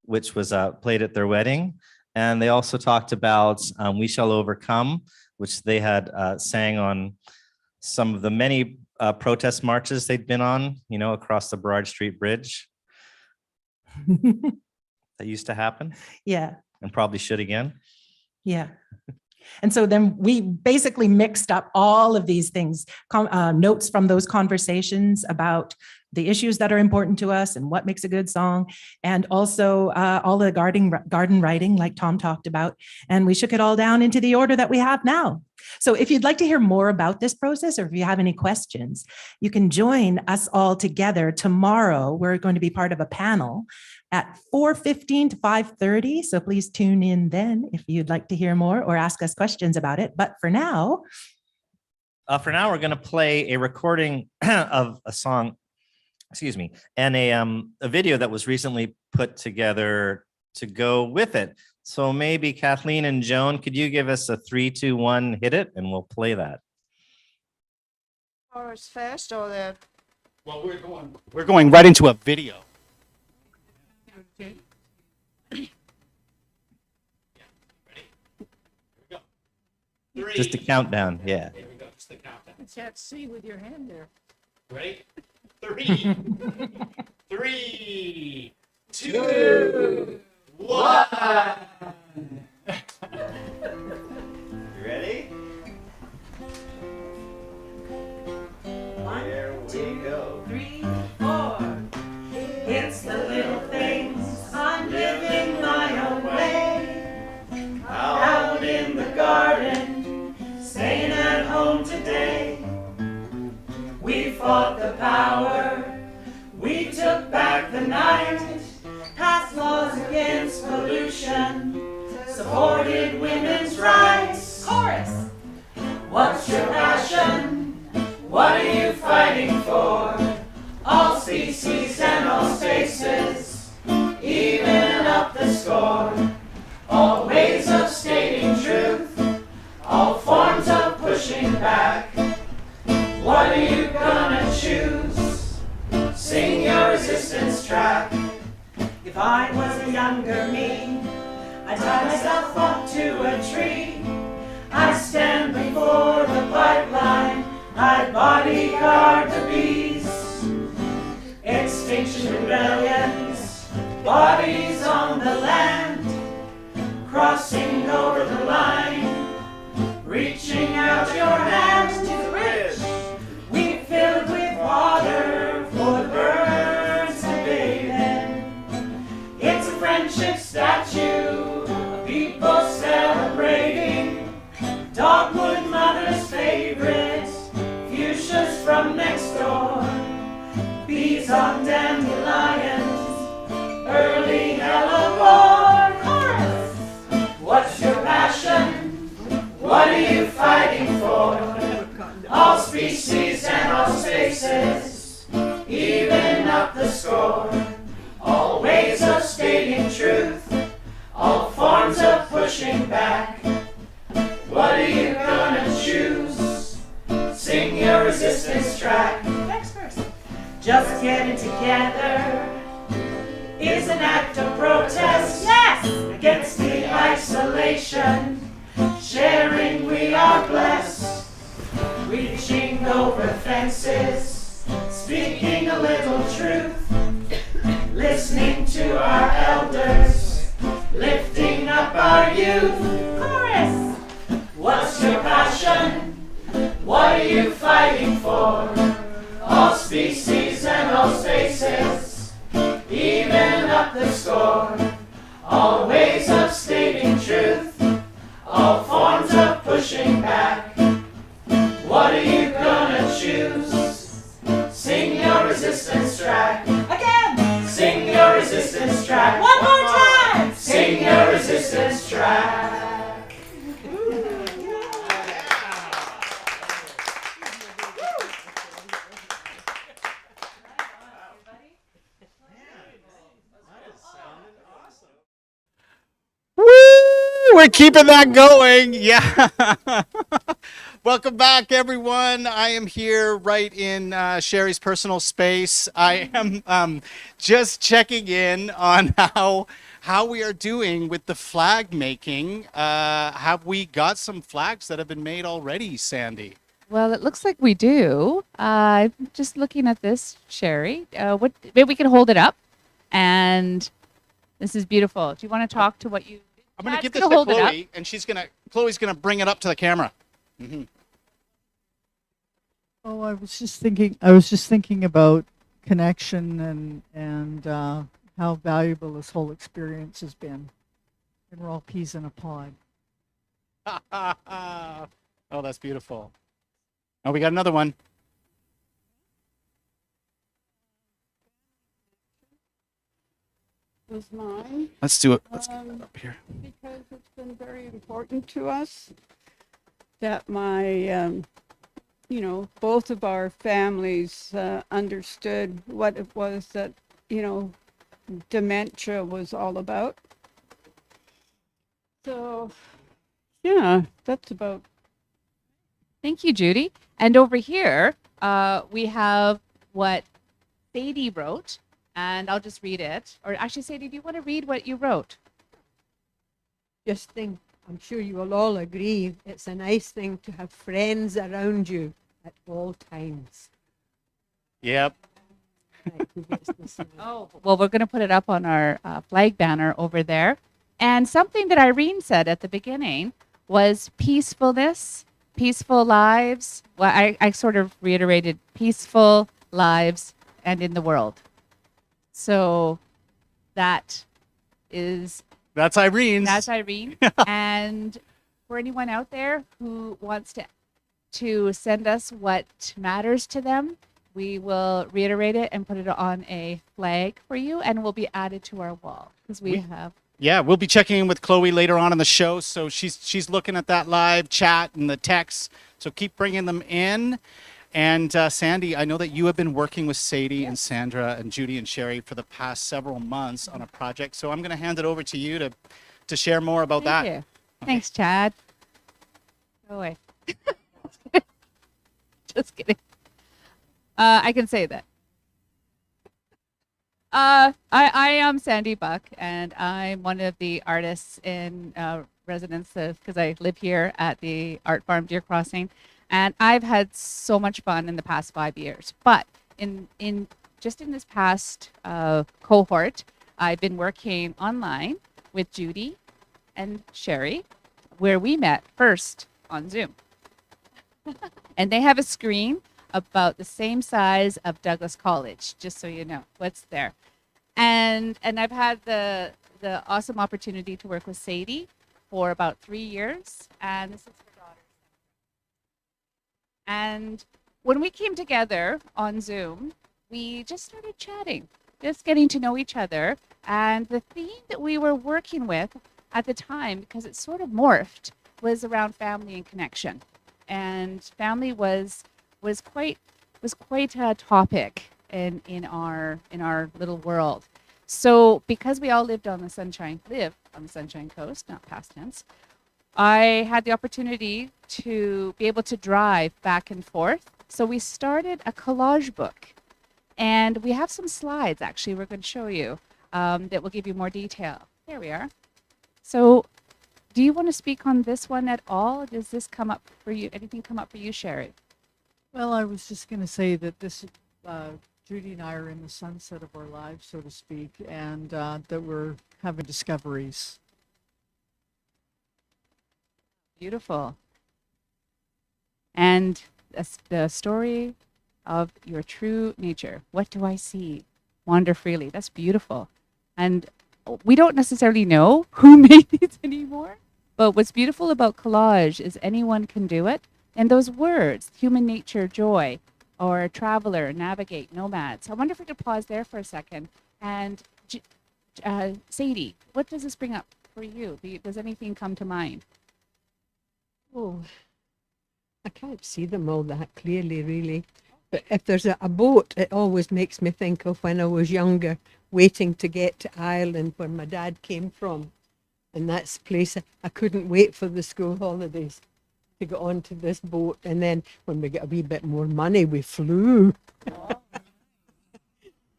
T: which was played at their wedding. And they also talked about We Shall Overcome, which they had sang on some of the many protest marches they'd been on, across the Broad Street Bridge. That used to happen.
S: Yeah.
T: And probably should again.
S: Yeah. And so then we basically mixed up all of these things, notes from those conversations about the issues that are important to us and what makes a good song, and also all the garden writing like Tom talked about. And we shook it all down into the order that we have now. So if you'd like to hear more about this process, or if you have any questions, you can join us all together tomorrow. We're going to be part of a panel at 4:15 to 5:30. So please tune in then if you'd like to hear more or ask us questions about it. But for now,
T: we're going to play a recording of a song, and a video that was recently put together to go with it. So maybe Kathleen and Joan, could you give us a 3, 2, 1, hit it, and we'll play that.
U: chorus first or the?
M: Well, we're going right into a video.
T: Just a countdown, yeah.
M: There we go. Just the countdown.
A: It's that C with your hand there.
M: Ready? 3, 3, 2, 1.
T: You ready? Here we go.
A: 3, 4. It's the little things. I'm living my own way. Out in the garden, staying at home today. We fought the power, we took back the night, passed laws against pollution, supported women's rights. Chorus! What's your passion? What are you fighting for? All species and all spaces, even up the score. All ways of stating truth, all forms of pushing back. What are you gonna choose? Sing your resistance track. If I was a younger me, I'd tie myself up to a tree. I'd stand before the pipeline, I'd bodyguard the bees. Extinction rebellions, bodies on the land, crossing over the line, reaching out your hand to the bridge. We filled with water for the birds to bathe in. It's a friendship statue of people celebrating. Dogwood mother's favorite, fuchsias from next door. Bees on dandelions, early hellebore. Chorus! What's your passion? What are you fighting for? All species and all spaces, even up the score. All ways of stating truth, all forms of pushing back. What are you gonna choose? Sing your resistance track. Next verse. Just getting together is an act of protest. Yes! Against the isolation. Sharing we are blessed. Reaching over fences. Speaking a little truth. Listening to our elders. Lifting up our youth. Chorus! What's your passion? What are you fighting for? All species and all spaces, even up the score. All ways of stating truth, all forms of pushing back. What are you gonna choose? Sing your resistance track. Again! Sing your resistance track. One more time! Sing your resistance track.
M: Woo! We're keeping that going. Yeah. Welcome back, everyone. I am here right in Sherry's personal space. I am just checking in on how we are doing with the flag making. Have we got some flags that have been made already, Sandy?
C: Well, it looks like we do. Just looking at this, Sherry. Maybe we can hold it up. And this is beautiful. Do you want to talk to what you?
M: I'm going to give this to Chloe, and Chloe's gonna bring it up to the camera. Mm-hmm.
D: Oh, I was just thinking about connection and how valuable this whole experience has been. And we're all peas in a pod.
M: Oh, that's beautiful. Oh, we got another one.
V: Was mine.
M: Let's do it. Let's get that up here.
V: Because it's been very important to us that my, both of our families understood what it was that, dementia was all about. So, yeah, that's about.
C: Thank you, Judy. And over here, we have what Sadie wrote, and I'll just read it. Or actually, Sadie, do you want to read what you wrote?
V: Just think, I'm sure you will all agree, it's a nice thing to have friends around you at all times.
M: Yep.
V: Right, who gets this now?
C: Oh, well, we're going to put it up on our flag banner over there. And something that Irene said at the beginning was peacefulness, peaceful lives. Well, I sort of reiterated peaceful lives and in the world. So that is
M: That's Irene's.
C: That's Irene. And for anyone out there who wants to send us what matters to them, we will reiterate it and put it on a flag for you, and will be added to our wall because we have.
M: Yeah, we'll be checking in with Chloe later on in the show. So she's looking at that live chat and the texts. So keep bringing them in. And Sandy, I know that you have been working with Sadie and Sandra and Judy and Sherry for the past several months on a project. So I'm going to hand it over to you to share more about
C: Thank
M: that.
C: you. Thanks, Chad. Go away. Just kidding. I can say that. I am Sandy Buck, and I'm one of the artists in residence because I live here at the Art Farm Deer Crossing, and I've had so much fun in the past 5 years. But in this past cohort, I've been working online with Judy and Sherry, where we met first on Zoom, and they have a screen about the same size of Douglas College, just so you know what's there. And I've had the awesome opportunity to work with Sadie for about 3 years, and this is her daughter. And when we came together on Zoom, we just started chatting, just getting to know each other. And the theme that we were working with at the time, because it sort of morphed, was around family and connection. And family was quite a topic in our little world. So because we all live on the Sunshine Coast, not past tense, I had the opportunity to be able to drive back and forth. So we started a collage book, and we have some slides actually we're going to show you that will give you more detail. There we are. So do you want to speak on this one at all? Does this come up for you? Anything come up for you, Sherry?
D: Well, I was just going to say that this, Judy and I are in the sunset of our lives, so to speak, and that we're having discoveries.
C: Beautiful. And the story of your true nature. What do I see? Wander freely. That's beautiful. And we don't necessarily know who made these anymore, but what's beautiful about collage is anyone can do it. And those words, human nature, joy, or traveler, navigate, nomads. I wonder if we could pause there for a second. And Sadie, what does this bring up for you? Does anything come to mind?
V: Oh, I can't see them all that clearly, really. But if there's a boat, it always makes me think of when I was younger, waiting to get to Ireland, where my dad came from. And that's a place I couldn't wait for the school holidays to get onto this boat. And then when we got a wee bit more money, we flew.
C: Oh,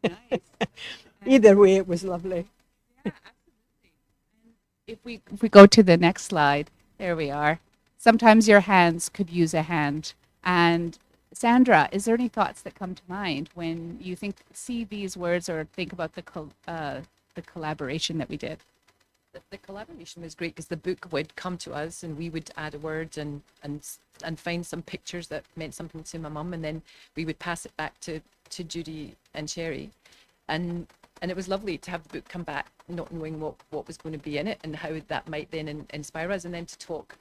C: nice.
V: Either way, it was lovely.
C: Yeah, absolutely. If we go to the next slide, there we are. Sometimes your hands could use a hand. And Sandra, is there any thoughts that come to mind when you see these words or think about the collaboration that we did?
B: The collaboration was great because the book would come to us and we would add a word and find some pictures that meant something to my mum, and then we would pass it back to Judy and Sherry, and it was lovely to have the book come back not knowing what was going to be in it and how that might then inspire us, and then to talk,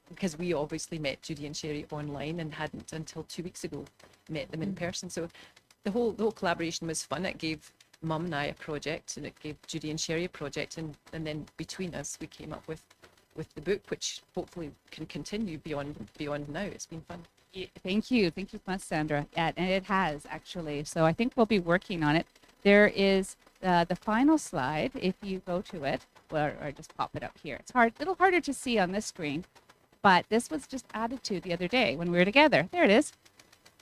B: because we obviously met Judy and Sherry online and hadn't until 2 weeks ago met them in person. So the whole collaboration was fun. It gave Mum and I a project, and it gave Judy and Sherry a project, and then between us we came up with the book, which hopefully can continue beyond now. It's been fun.
C: Yeah, thank you so much, Sandra. Yeah, and it has actually. So I think we'll be working on it. There is the final slide. If you go to it, or just pop it up here. It's a little harder to see on this screen, but this was just added to the other day when we were together. There it is.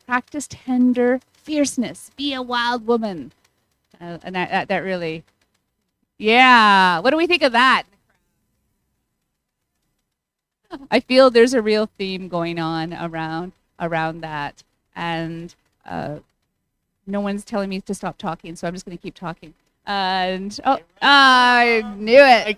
C: Practice tender fierceness. Be a wild woman. And that really, yeah. What do we think of that? I feel there's a real theme going on around that, and no one's telling me to stop talking, so I'm just going to keep talking. And I knew it.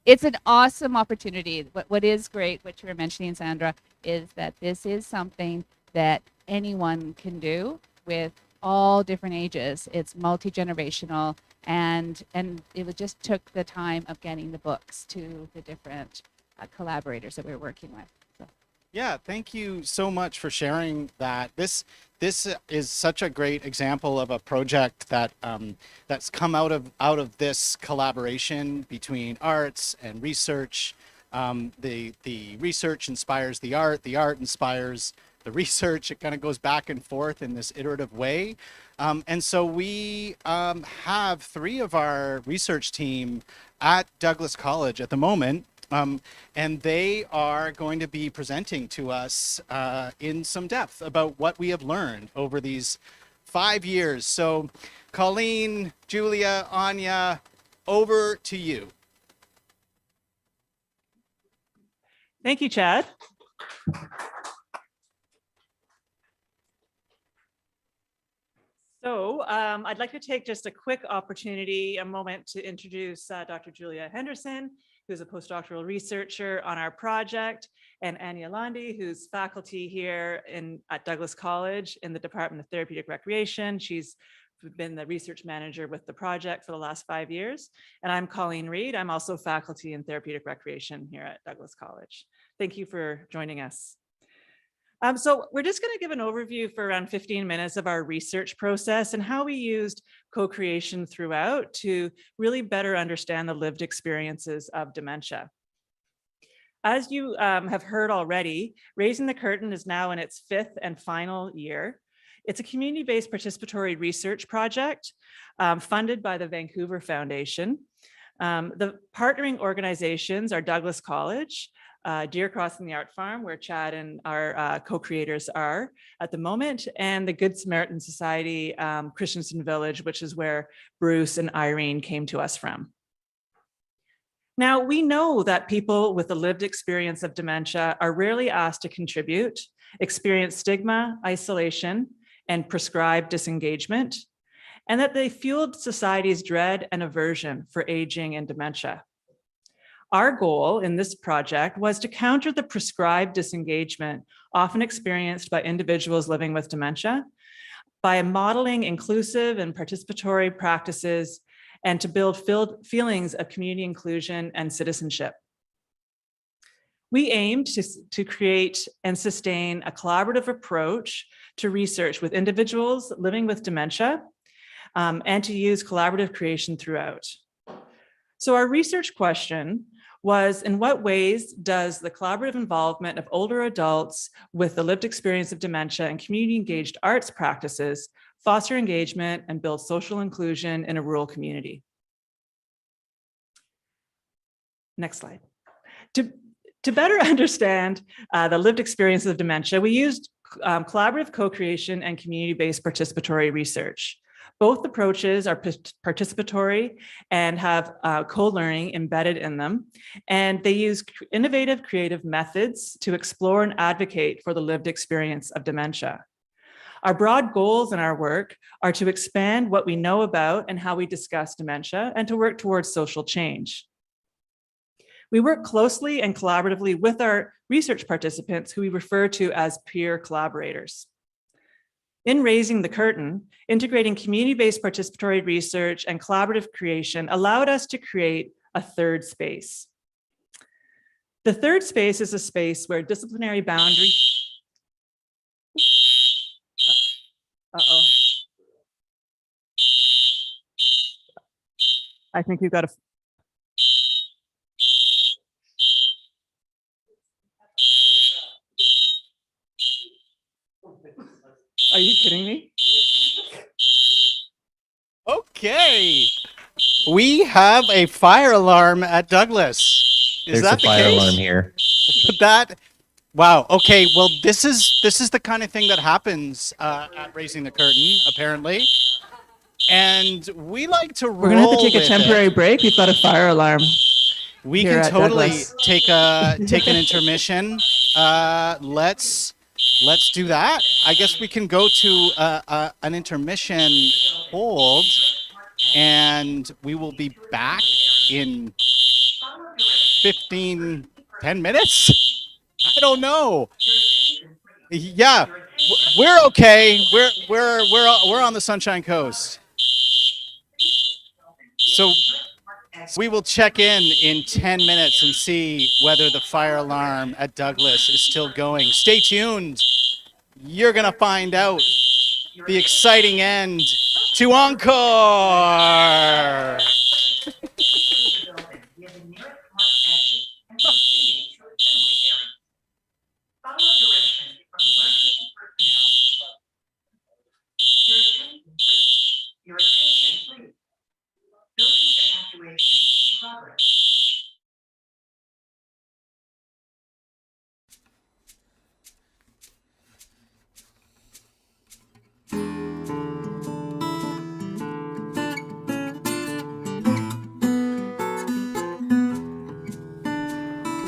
C: It's an awesome opportunity. What is great, what you were mentioning, Sandra, is that this is something that anyone can do with all different ages. It's multi-generational, and it just took the time of getting the books to the different collaborators that we're working with. So.
M: Yeah, thank you so much for sharing that. This is such a great example of a project that that's come out of this collaboration between arts and research. The research inspires the art inspires the research. It kind of goes back and forth in this iterative way. And so we have 3 of our research team at Douglas College at the moment. And they are going to be presenting to us in some depth about what we have learned over these 5 years. So Colleen, Julia, Anya, over to you.
N: Thank you, Chad. So I'd like to take just a quick opportunity, a moment to introduce Dr. Julia Henderson, who's a postdoctoral researcher on our project, and Anya Landi, who's faculty here at Douglas College in the Department of Therapeutic Recreation. She's been the research manager with the project for the last 5 years. And I'm Colleen Reed. I'm also faculty in therapeutic recreation here at Douglas College. Thank you for joining us. So we're just going to give an overview for around 15 minutes of our research process and how we used co-creation throughout to really better understand the lived experiences of dementia. As you have heard already, Raising the Curtain is now in its 5th and final year. It's a community-based participatory research project funded by the Vancouver Foundation. The partnering organizations are Douglas College, Deer Crossing the Art Farm, where Chad and our co-creators are at the moment, and the Good Samaritan Society, Christensen Village, which is where Bruce and Irene came to us from. Now, we know that people with a lived experience of dementia are rarely asked to contribute, experience stigma, isolation, and prescribed disengagement, and that they fueled society's dread and aversion for aging and dementia. Our goal in this project was to counter the prescribed disengagement often experienced by individuals living with dementia by modeling inclusive and participatory practices and to build feelings of community inclusion and citizenship. We aimed to create and sustain a collaborative approach to research with individuals living with dementia and to use collaborative creation throughout. So our research question was, in what ways does the collaborative involvement of older adults with the lived experience of dementia and community-engaged arts practices foster engagement and build social inclusion in a rural community? Next slide. To better understand the lived experience of dementia, we used collaborative co-creation and community-based participatory research. Both approaches are participatory and have co-learning embedded in them, and they use innovative creative methods to explore and advocate for the lived experience of dementia. Our broad goals in our work are to expand what we know about and how we discuss dementia and to work towards social change. We work closely and collaboratively with our research participants, who we refer to as peer collaborators. In Raising the Curtain, integrating community-based participatory research and collaborative creation allowed us to create a third space. The third space is a space where disciplinary boundaries. Uh-oh. I think you've got to. Are you kidding me?
M: Okay. We have a fire alarm at Douglas. Is
T: There's
M: that
T: a
M: the
T: fire
M: case?
T: alarm here.
M: That Wow. Okay. Well, this is the kind of thing that happens at Raising the Curtain, apparently. And we like to roll.
N: We're gonna have to take a
M: with
N: temporary
M: it.
N: break. We've got a fire alarm.
M: We
N: here
M: can
N: at
M: totally
N: Douglas.
M: take an intermission. Let's do that. I guess we can go to an intermission hold, and we will be back in 10 minutes. I don't know. Yeah, we're okay. We're on the Sunshine Coast. So we will check in 10 minutes and see whether the fire alarm at Douglas is still going. Stay tuned. You're going to find out the exciting end to Encore.
A: Your attention, please. Building evacuation in progress.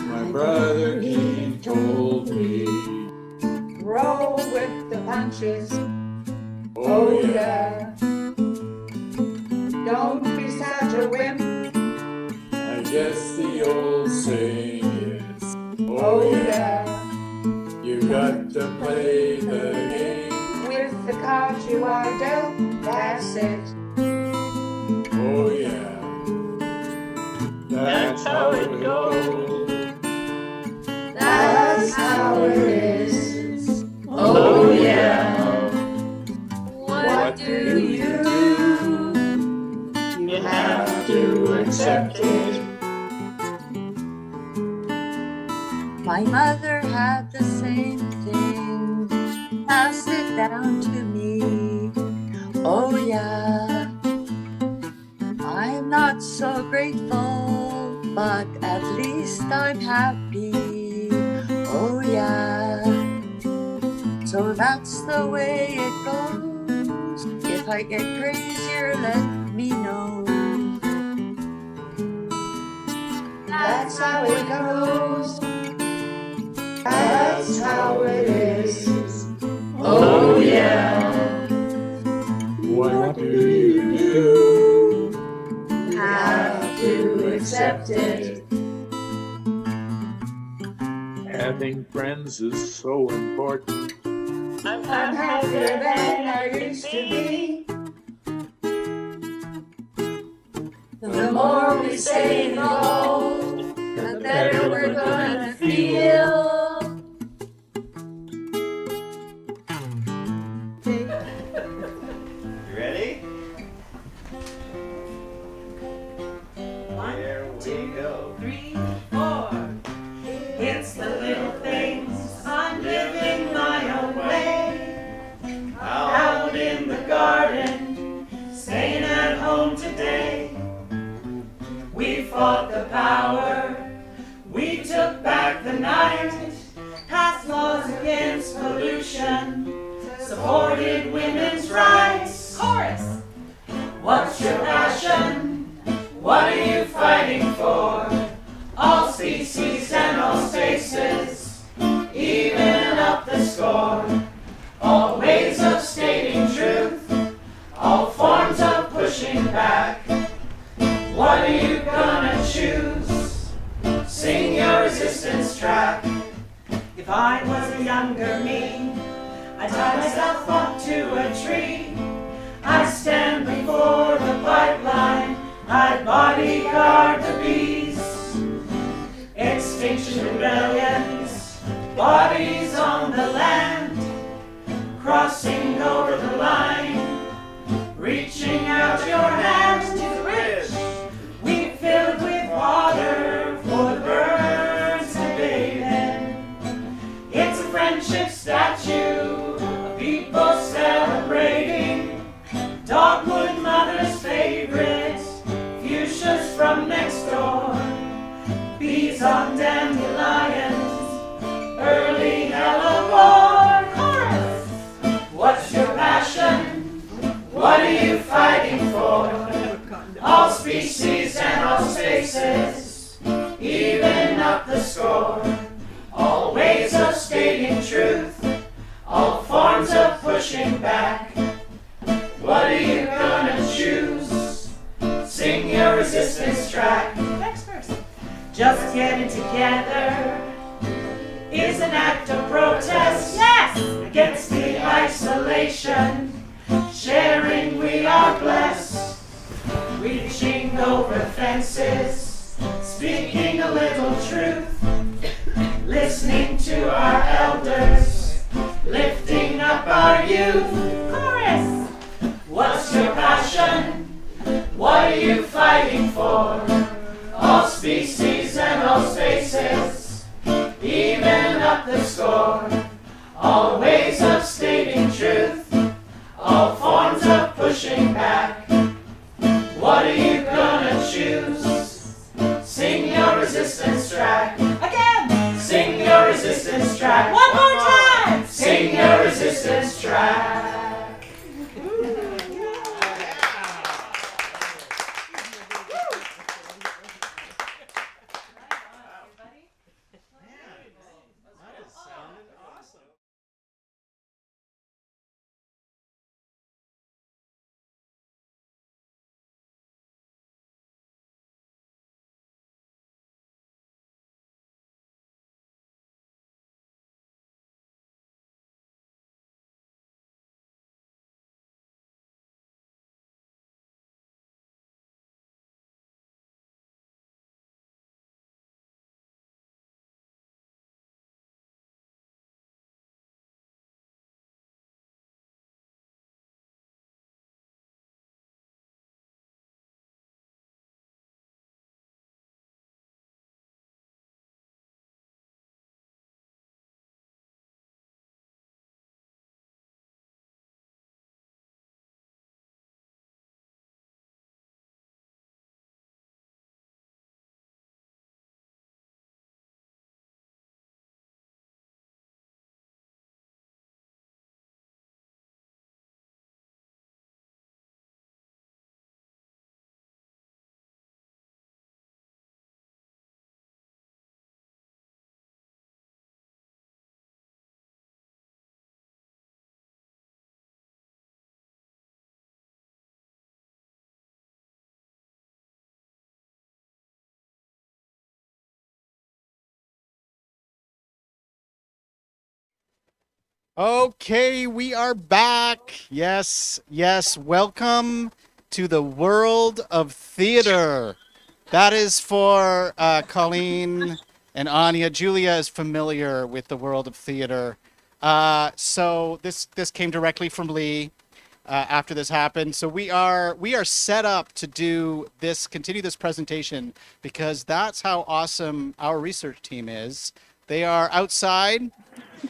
K: My brother King told me,
A: Roll with the punches.
K: oh yeah,
A: Don't be such a wimp.
K: I guess the old saying is,
A: Oh yeah,
K: you got to play the game.
A: with the cards you are dealt, that's it.
K: Oh yeah, that's how it goes.
A: That's how it is. Oh yeah. What do you do? You have to accept it.
H: My mother had the same thing, passed it down to me. Oh yeah, I'm not so grateful, but at least I'm happy. Oh yeah, so that's the way it goes. If I get crazier, let me know.
A: That's how it goes. That's how it is. Oh yeah.
K: What do you do?
A: Have to accept it.
K: Having friends is so important.
A: I'm happier than I used to be. The more we stay involved, the better we're gonna feel.
I: You ready? Here we go.
A: 3, 4. It's the little things. I'm living my own way. Out in the garden, staying at home today. We fought the power. We took back the night. Passed laws against pollution. Supported women's rights. Chorus. What's your passion? What are you fighting for? All species and all spaces, even up the score. All ways of stating truth, all forms of pushing back. What are you gonna choose? Sing your resistance track. If I was a younger me, I'd tie myself up to a tree. I'd stand before the pipeline, I'd bodyguard the bees. Extinction rebellions, bodies on the land, crossing over the line, reaching out your hand to the bridge. We filled with water for the birds to bathe in. It's a friendship statue, a people celebrating. Dogwood mother's favorite, fuchsias from next door. Bees on dandelions, early is an act of protest. Yes! Against the isolation. Sharing we are blessed. Reaching over fences. Speaking a little truth. Listening to our elders. Lifting up our youth. Chorus! What's your passion? What are you fighting for? All species and all spaces, even up the score. All ways of stating truth, all forms of pushing back. What are you gonna choose? Sing your resistance track. Again! Sing your resistance track. One more time! Sing your resistance track.
M: Okay, we are back. Yes, yes. Welcome to the world of theater. That is for Colleen and Anya. Julia is familiar with the world of theater. So this came directly from Lee after this happened. So we are set up to do this, continue this presentation, because that's how awesome our research team is. They are outside,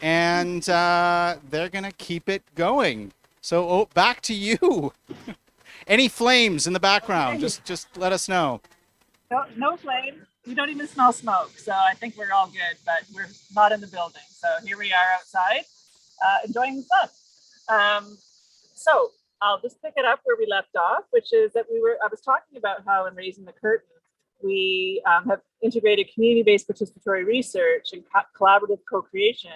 M: and they're gonna keep it going. So back to you. Any flames in the background? Just let us know.
N: No flame. We don't even smell smoke, so I think we're all good. But we're not in the building, so here we are outside, enjoying the sun. So I'll just pick it up where we left off, which is that I was talking about how in Raising the Curtain, we have integrated community-based participatory research and collaborative co-creation,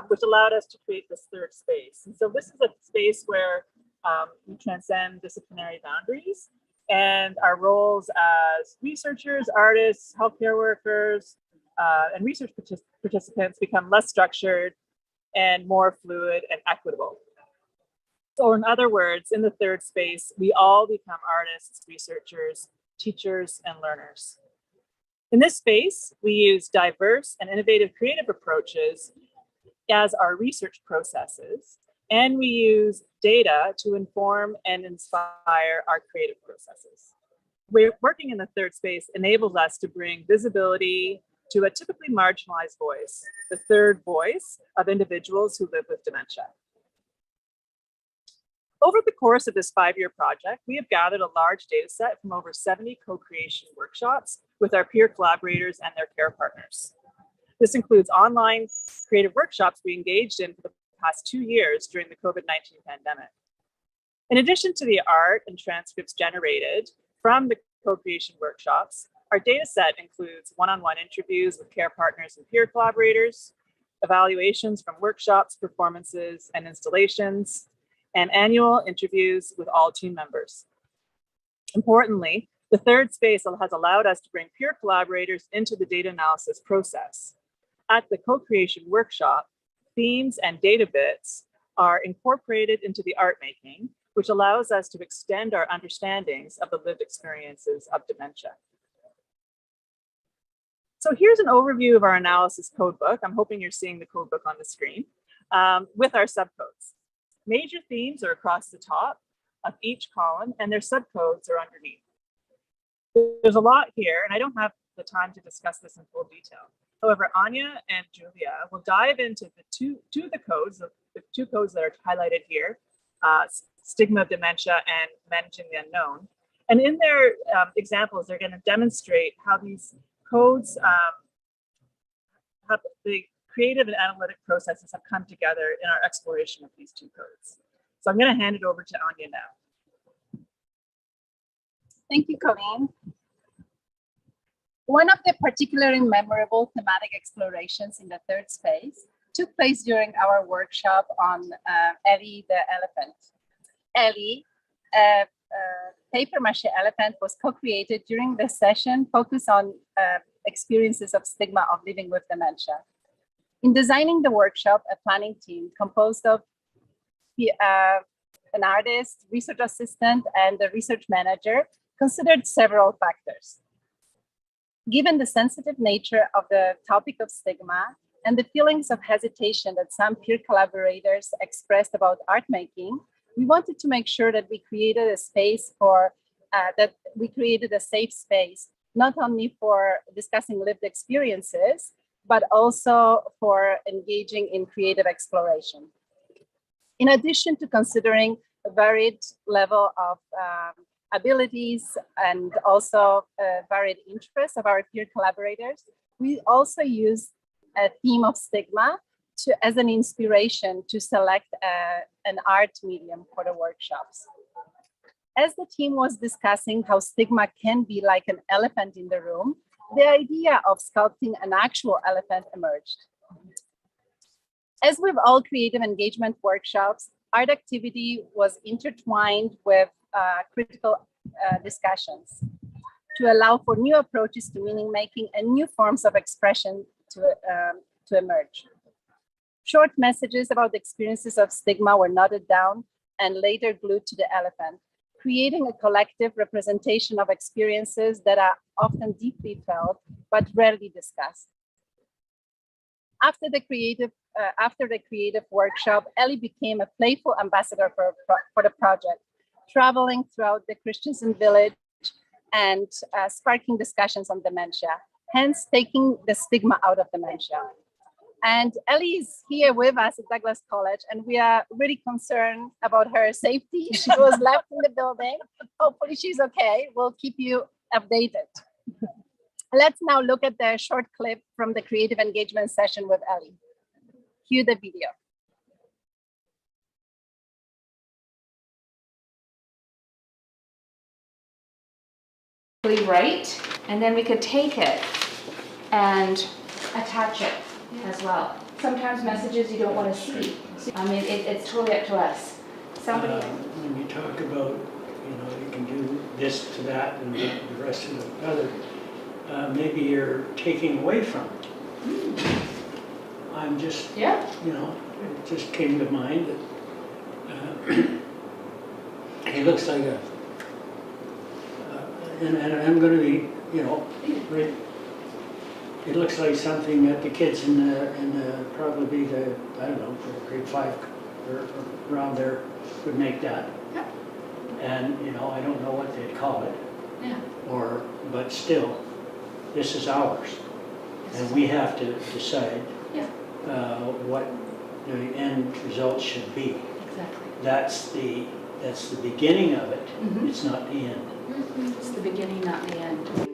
N: which allowed us to create this third space. And so this is a space where we transcend disciplinary boundaries, and our roles as researchers, artists, healthcare workers, and research participants become less structured and more fluid and equitable. So in other words, in the third space, we all become artists, researchers, teachers, and learners. In this space, we use diverse and innovative creative approaches as our research processes, and we use data to inform and inspire our creative processes. We're working in the third space enables us to bring visibility to a typically marginalized voice, the third voice of individuals who live with dementia. Over the course of this 5-year project, we have gathered a large data set from over 70 co-creation workshops with our peer collaborators and their care partners. This includes online creative workshops we engaged in for the past 2 years during the COVID-19 pandemic. In addition to the art and transcripts generated from the co-creation workshops, our data set includes one-on-one interviews with care partners and peer collaborators, evaluations from workshops, performances, and installations, and annual interviews with all team members. Importantly, the third space has allowed us to bring peer collaborators into the data analysis process. At the co-creation workshop, themes and data bits are incorporated into the art making, which allows us to extend our understandings of the lived experiences of dementia. So here's an overview of our analysis codebook. I'm hoping you're seeing the codebook on the screen with our subcodes. Major themes are across the top of each column and their subcodes are underneath. There's a lot here and I don't have the time to discuss this in full detail. However, Anya and Julia will dive into the two codes that are highlighted here, stigma of dementia and managing the unknown. And in their examples, they're going to demonstrate how these codes, how the creative and analytic processes have come together in our exploration of these two codes. So I'm going to hand it over to Anya now.
G: Thank you, Colleen. One of the particularly memorable thematic explorations in the third space took place during our workshop on Ellie the elephant. Ellie, a papier-mâché elephant, was co-created during the session focused on experiences of stigma of living with dementia. In designing the workshop, a planning team composed of an artist, research assistant, and a research manager considered several factors. Given the sensitive nature of the topic of stigma and the feelings of hesitation that some peer collaborators expressed about art making, we wanted to make sure that we created a space for, a safe space, not only for discussing lived experiences, but also for engaging in creative exploration. In addition to considering a varied level of abilities and also varied interests of our peer collaborators, we also use a theme of stigma as an inspiration to select an art medium for the workshops. As the team was discussing how stigma can be like an elephant in the room, the idea of sculpting an actual elephant emerged. As with all creative engagement workshops, art activity was intertwined with critical discussions to allow for new approaches to meaning making and new forms of expression to emerge. Short messages about the experiences of stigma were noted down and later glued to the elephant, creating a collective representation of experiences that are often deeply felt but rarely discussed. After the creative workshop, Ellie became a playful ambassador for the project, traveling throughout the Christiansen village and sparking discussions on dementia, hence taking the stigma out of dementia. And Ellie is here with us at Douglas College, and we are really concerned about her safety. She was left in the building. Hopefully she's okay. We'll keep you updated. Let's now look at the short clip from the creative engagement session with Ellie. Cue the video.
C: Right, and then we could take it and attach it as well. Sometimes messages you don't want to see. I mean, it's totally up to us. Somebody.
J: When you talk about, you can do this to that and the rest of the other, maybe you're taking away from it. I'm just, it just came to mind that he looks like a, and I'm going to be, right, it looks like something that the kids in probably the, I don't know, grade 5 or around there would make that. Yeah. And, I don't know what they'd call it. Yeah. But still, this is ours. And we have to decide what the end result should be. Exactly. That's the beginning of it. Mm-hmm. It's not the end. Mm-hmm.
C: It's the beginning, not the end.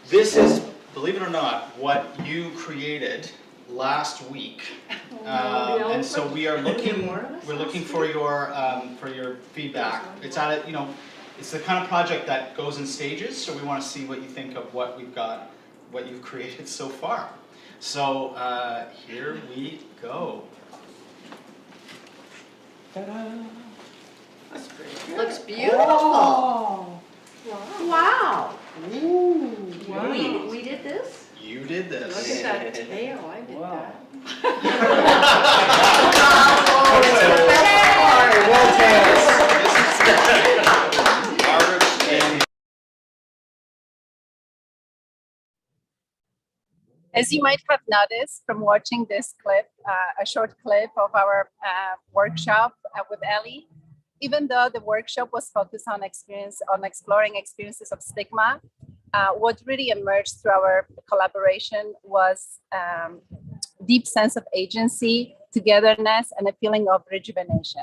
M: this is, believe it or not, what you created last week. And so we are looking, for your feedback. It's at it, it's the kind of project that goes in stages, so we want to see what you think of what we've got, what you've created so far. So here we go. Ta-da.
A: That's pretty. Looks beautiful. Oh. Wow. Ooh. Wow. We did this?
M: You did this.
A: Look at that tail. I did that.
G: As you might have noticed from watching this clip, a short clip of our workshop with Ellie, even though the workshop was focused on exploring experiences of stigma, what really emerged through our collaboration was deep sense of agency, togetherness, and a feeling of rejuvenation.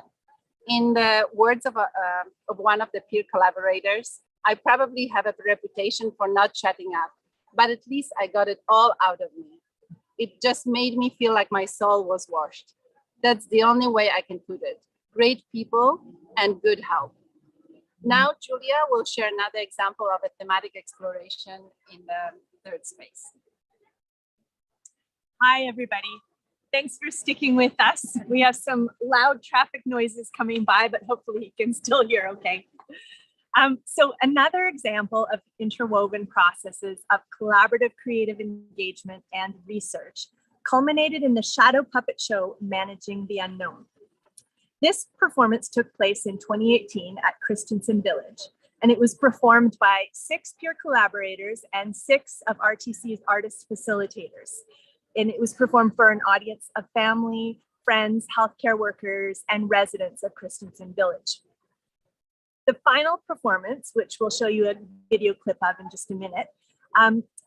G: In the words of one of the peer collaborators, I probably have a reputation for not shutting up, but at least I got it all out of me. It just made me feel like my soul was washed. That's the only way I can put it. Great people and good help. Now, Julia will share another example of a thematic exploration in the third space.
E: Hi, everybody. Thanks for sticking with us. We have some loud traffic noises coming by, but hopefully you can still hear okay. So another example of interwoven processes of collaborative creative engagement and research culminated in the shadow puppet show, Managing the Unknown. This performance took place in 2018 at Christensen Village, and it was performed by 6 peer collaborators and 6 of RTC's artist facilitators. And it was performed for an audience of family, friends, healthcare workers, and residents of Christensen Village. The final performance, which we'll show you a video clip of in just a minute,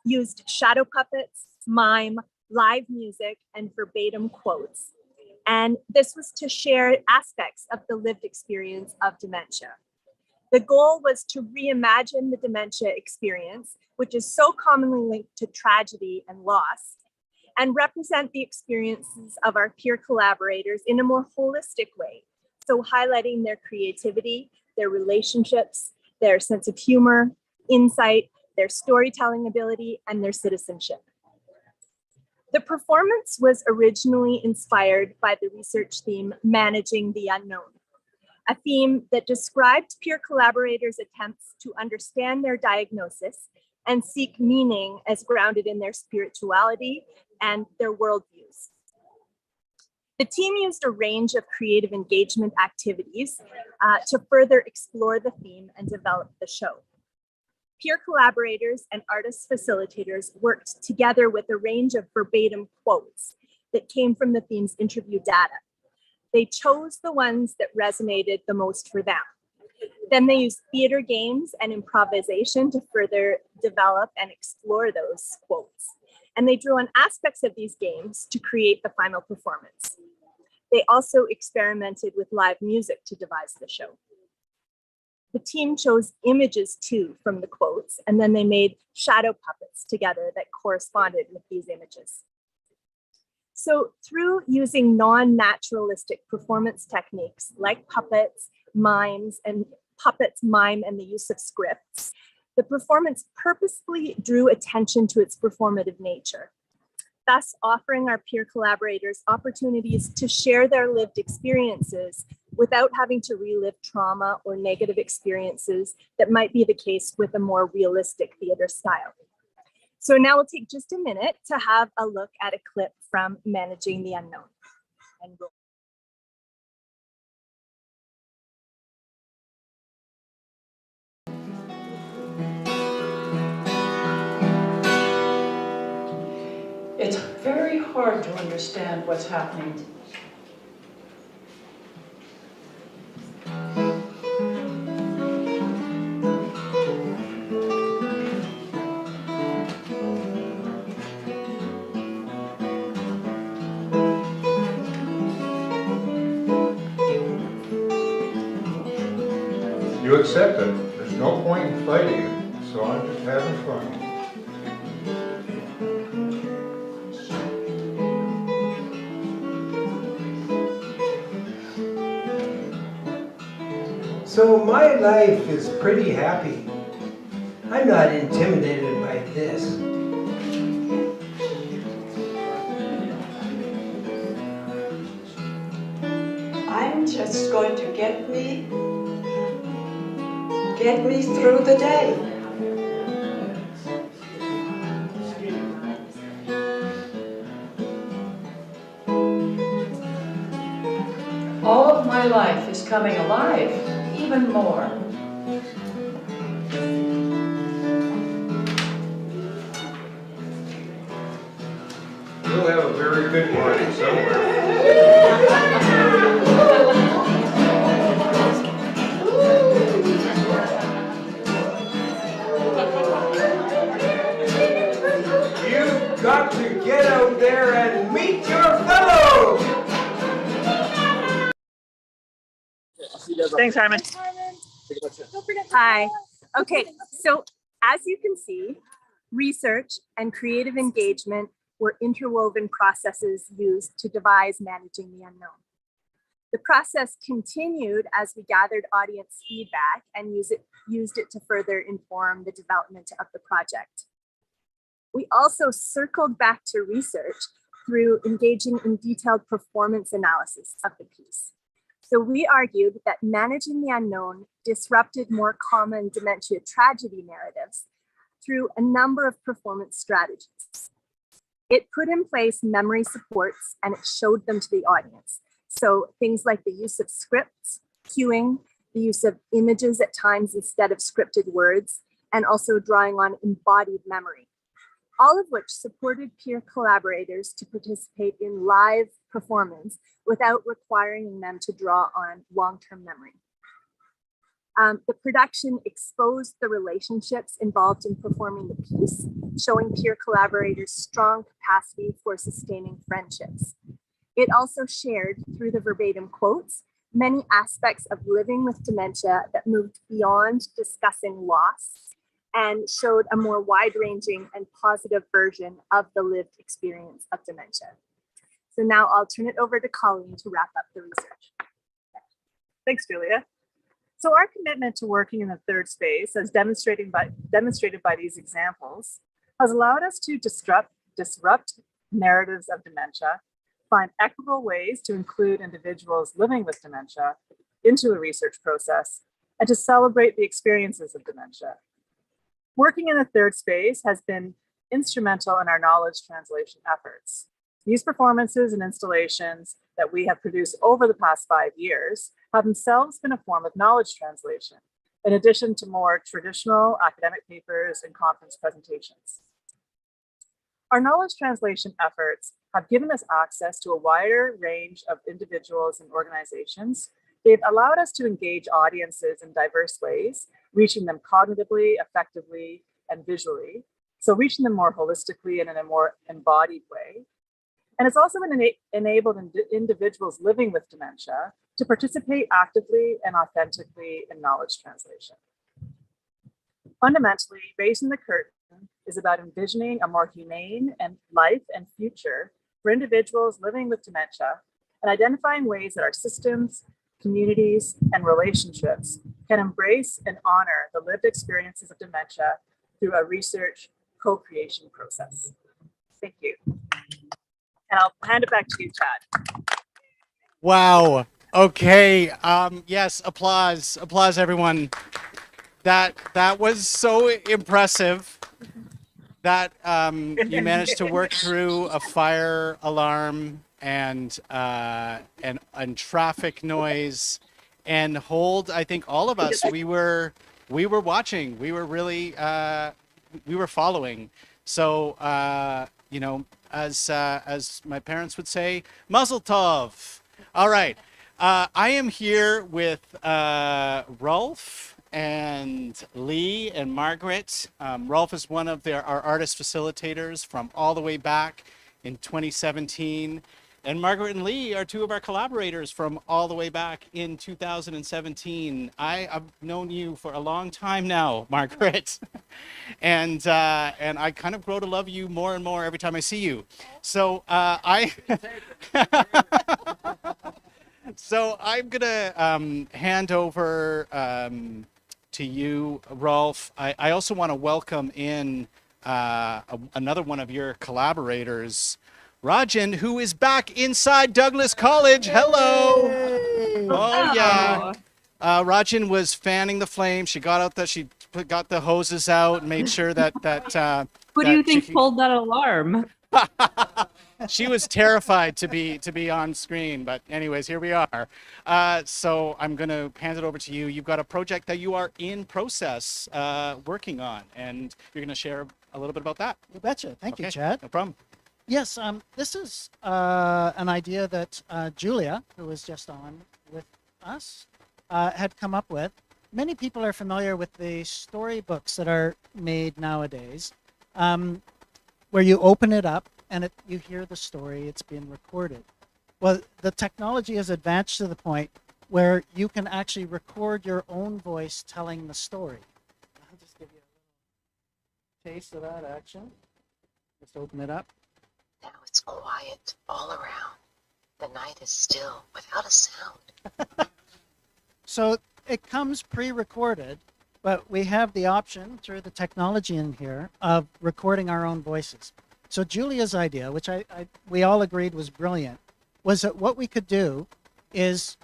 E: used shadow puppets, mime, live music, and verbatim quotes. And this was to share aspects of the lived experience of dementia. The goal was to reimagine the dementia experience, which is so commonly linked to tragedy and loss, and represent the experiences of our peer collaborators in a more holistic way. So highlighting their creativity, their relationships, their sense of humor, insight, their storytelling ability, and their citizenship. The performance was originally inspired by the research theme, Managing the Unknown, a theme that described peer collaborators' attempts to understand their diagnosis and seek meaning as grounded in their spirituality and their worldviews. The team used a range of creative engagement activities to further explore the theme and develop the show. Peer collaborators and artist facilitators worked together with a range of verbatim quotes that came from the theme's interview data. They chose the ones that resonated the most for them. Then they used theater games and improvisation to further develop and explore those quotes. And they drew on aspects of these games to create the final performance. They also experimented with live music to devise the show. The team chose images too from the quotes, and then they made shadow puppets together that corresponded with these images. So through using non-naturalistic performance techniques like puppets, mimes, and puppets, mime, and the use of scripts, the performance purposefully drew attention to its performative nature, thus offering our peer collaborators opportunities to share their lived experiences without having to relive trauma or negative experiences that might be the case with a more realistic theater style. So now we'll take just a minute to have a look at a clip from Managing the Unknown. And we'll
F: It's very hard to understand what's happening.
K: You accept it. There's no point in
L: I'm fighting, so I'm just having fun.
O: So my life is pretty happy. I'm not intimidated by this.
H: I'm just going to get me through the day. All of my life is coming alive, even more.
L: We'll have a very good morning somewhere.
O: You've got to get out there and meet your fellows!
E: Thanks, Harmon. Hi. Okay, so as you can see, research and creative engagement were interwoven processes used to devise managing the unknown. The process continued as we gathered audience feedback and used it to further inform the development of the project. We also circled back to research through engaging in detailed performance analysis of the piece. So we argued that managing the unknown disrupted more common dementia tragedy narratives through a number of performance strategies. It put in place memory supports and it showed them to the audience. So things like the use of scripts, cueing, the use of images at times instead of scripted words, and also drawing on embodied memory, all of which supported peer collaborators to participate in live performance without requiring them to draw on long-term memory. The production exposed the relationships involved in performing the piece, showing peer collaborators strong capacity for sustaining friendships. It also shared, through the verbatim quotes, many aspects of living with dementia that moved beyond discussing loss and showed a more wide-ranging and positive version of the lived experience of dementia. So now I'll turn it over to Colleen to wrap up the research.
N: Thanks, Julia. So our commitment to working in the third space, as demonstrated by these examples, has allowed us to disrupt narratives of dementia, find equitable ways to include individuals living with dementia into the research process, and to celebrate the experiences of dementia. Working in the third space has been instrumental in our knowledge translation efforts. These performances and installations that we have produced over the past 5 years have themselves been a form of knowledge translation, in addition to more traditional academic papers and conference presentations. Our knowledge translation efforts have given us access to a wider range of individuals and organizations. They've allowed us to engage audiences in diverse ways, reaching them cognitively, effectively, and visually. So reaching them more holistically and in a more embodied way. And it's also been enabled individuals living with dementia to participate actively and authentically in knowledge translation. Fundamentally, Raising the Curtain is about envisioning a more humane and life and future for individuals living with dementia and identifying ways that our systems, communities, and relationships can embrace and honor the lived experiences of dementia through a research co-creation process. Thank you. And I'll hand it back to you, Chad.
M: Wow. Okay. Yes. Applause. Applause, everyone. That was so impressive. That you managed to work through a fire alarm and traffic noise, and hold. I think all of us we were watching. We were really we were following. So you know, as my parents would say, Mazel Tov. All right. I am here with Rolf and Lee and Margaret. Rolf is one of our artist facilitators from all the way back in 2017. And Margaret and Lee are two of our collaborators from all the way back in 2017. I've known you for a long time now, Margaret. and I kind of grow to love you more and more every time I see you. So so I'm gonna hand over to you, Rolf. I also want to welcome in another one of your collaborators, Rajan, who is back inside Douglas College. Hello. Oh yeah. Rajan was fanning the flame. She got the hoses out and made sure that
P: Who do you think pulled that alarm?
M: she was terrified to be on screen, but anyways, here we are. So I'm going to hand it over to you. You've got a project that you are in process working on, and you're going to share a little bit about that.
R: You betcha. Thank you,
M: Okay,
R: Chad.
M: no problem.
R: Yes, this is an idea that Julia, who was just on with us, had come up with. Many people are familiar with the storybooks that are made nowadays, where you open it up and you hear the story, it's being recorded. Well, the technology has advanced to the point where you can actually record your own voice telling the story. I'll just give you a little taste of that action. Just open it up.
W: Now it's quiet all around. The night is still, without a sound.
R: So it comes pre-recorded, but we have the option through the technology in here of recording our own voices. So Julia's idea, which we all agreed was brilliant, was that what we could do is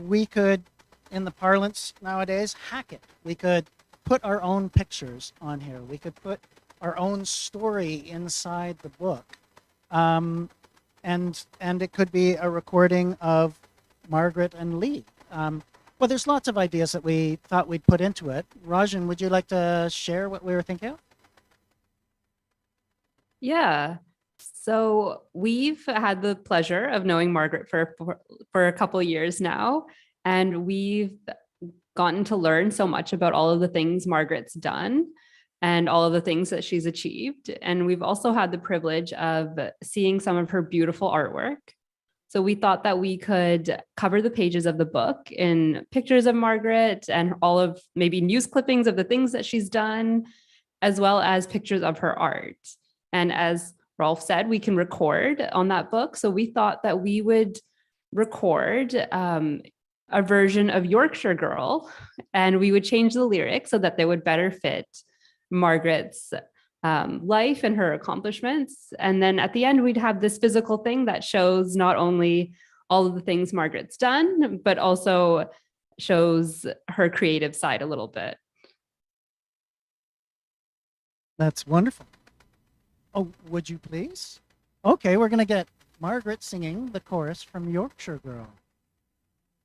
R: we could, in the parlance nowadays, hack it. We could put our own pictures on here. We could put our own story inside the book. And it could be a recording of Margaret and Lee. Well, there's lots of ideas that we thought we'd put into it. Rajan, would you like to share what we were thinking of?
P: Yeah. So we've had the pleasure of knowing Margaret for a couple years now, and we've gotten to learn so much about all of the things Margaret's done and all of the things that she's achieved. And we've also had the privilege of seeing some of her beautiful artwork. So we thought that we could cover the pages of the book in pictures of Margaret and all of maybe news clippings of the things that she's done, as well as pictures of her art. And as Rolf said, we can record on that book. So we thought that we would record a version of Yorkshire Girl, and we would change the lyrics so that they would better fit Margaret's life and her accomplishments. And then at the end, we'd have this physical thing that shows not only all of the things Margaret's done, but also shows her creative side a little bit.
R: That's wonderful. Oh, would you please? Okay, we're going to get Margaret singing the chorus from Yorkshire Girl.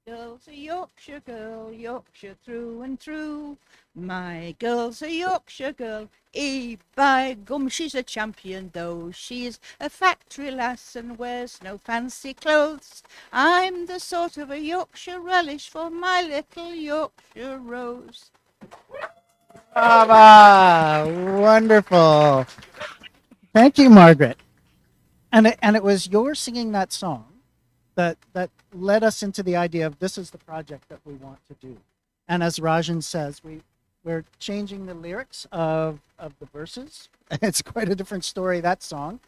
U: Girl's a Yorkshire girl, Yorkshire through and through. My girl's a Yorkshire girl, by gum, she's a champion though. She's a factory lass and wears no fancy clothes. I'm the sort of a Yorkshire relish for my little Yorkshire rose.
R: Brava! Wonderful. Thank you, Margaret. And it was your singing that song that led us into the idea of this is the project that we want to do. And as Rajan says, we're changing the lyrics of the verses. It's quite a different story, that song.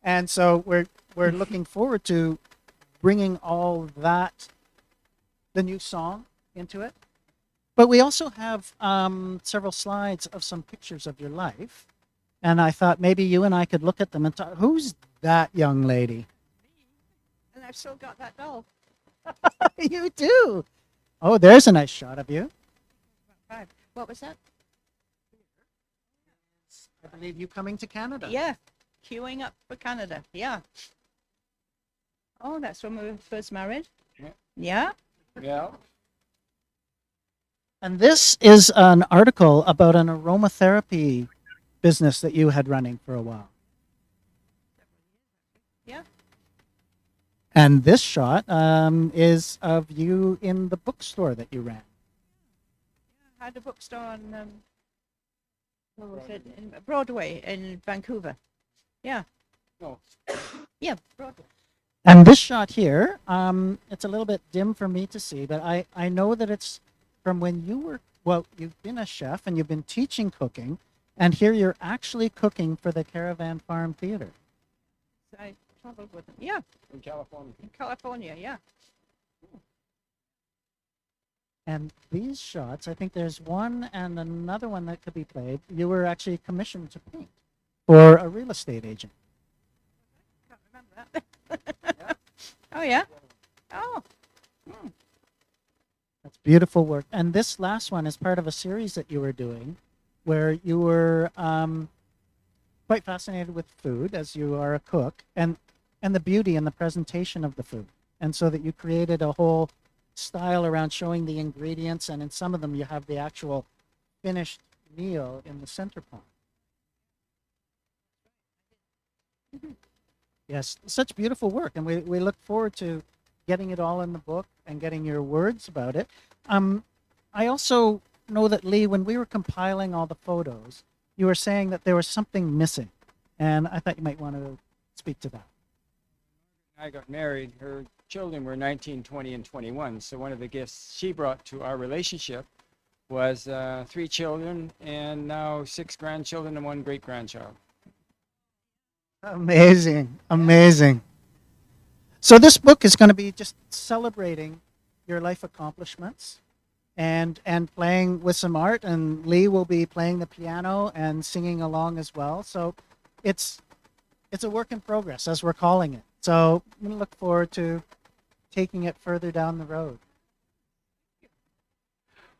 R: And so we're looking forward to bringing all that, the new song, into it. But we also have several slides of some pictures of your life. And I thought maybe you and I could look at them and talk. Who's that young lady?
U: And I've still got that doll.
R: You do. Oh, there's a nice shot of you.
U: What was that?
R: I believe you coming to Canada.
U: Yeah, queuing up for Canada. Yeah. Oh, that's when we were first married. Yeah.
R: Yeah. And this is an article about an aromatherapy business that you had running for a while.
U: Yeah.
R: And this shot is of you in the bookstore that you ran.
U: I had a bookstore on what was it? In Broadway in Vancouver. Yeah.
R: No.
U: Yeah, Broadway.
R: And this shot here, it's a little bit dim for me to see, but I know that it's from when you were, well, you've been a chef and you've been teaching cooking, and here you're actually cooking for the Caravan Farm Theater.
B: I traveled with them. Yeah.
K: In California.
B: In California, yeah.
R: And these shots, I think there's one and another one that could be played. You were actually commissioned to paint for a real estate agent.
B: Can't remember that. Oh, yeah? Oh. Hmm.
R: That's beautiful work. And this last one is part of a series that you were doing where you were quite fascinated with food as you are a cook and the beauty and the presentation of the food. And so that you created a whole style around showing the ingredients, and in some of them you have the actual finished meal in the center pot. Yes, such beautiful work, and we look forward to getting it all in the book and getting your words about it. I also know that, Lee, when we were compiling all the photos, you were saying that there was something missing, and I thought you might want to speak to that.
K: I got married. Her children were 19, 20, and 21. So one of the gifts she brought to our relationship was 3 children and now 6 grandchildren and 1 great-grandchild.
R: Amazing, amazing. So this book is going to be just celebrating your life accomplishments and playing with some art, and Lee will be playing the piano and singing along as well. So it's a work in progress, as we're calling it. So I'm going to look forward to taking it further down the road.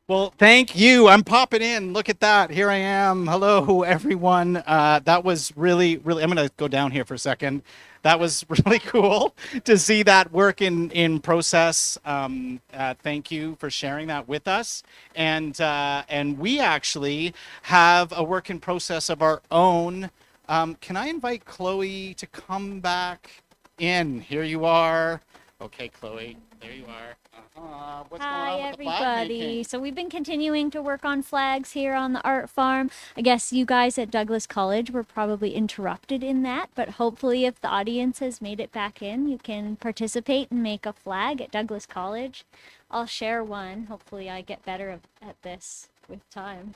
M: Well, thank you. I'm popping in. Look at that. Here I am. Hello, everyone. That was really, really, I'm going to go down here for a second. That was really cool to see that work in process. Thank you for sharing that with us. And we actually have a work in process of our own. Can I invite Chloe to come back in? Here you are. Okay, Chloe, there you are. What's going on with the flag
D: everybody.
M: making?
D: So we've been continuing to work on flags here on the art farm. I guess you guys at Douglas College were probably interrupted in that, but hopefully if the audience has made it back in, you can participate and make a flag at Douglas College. I'll share one. Hopefully I get better at this with time.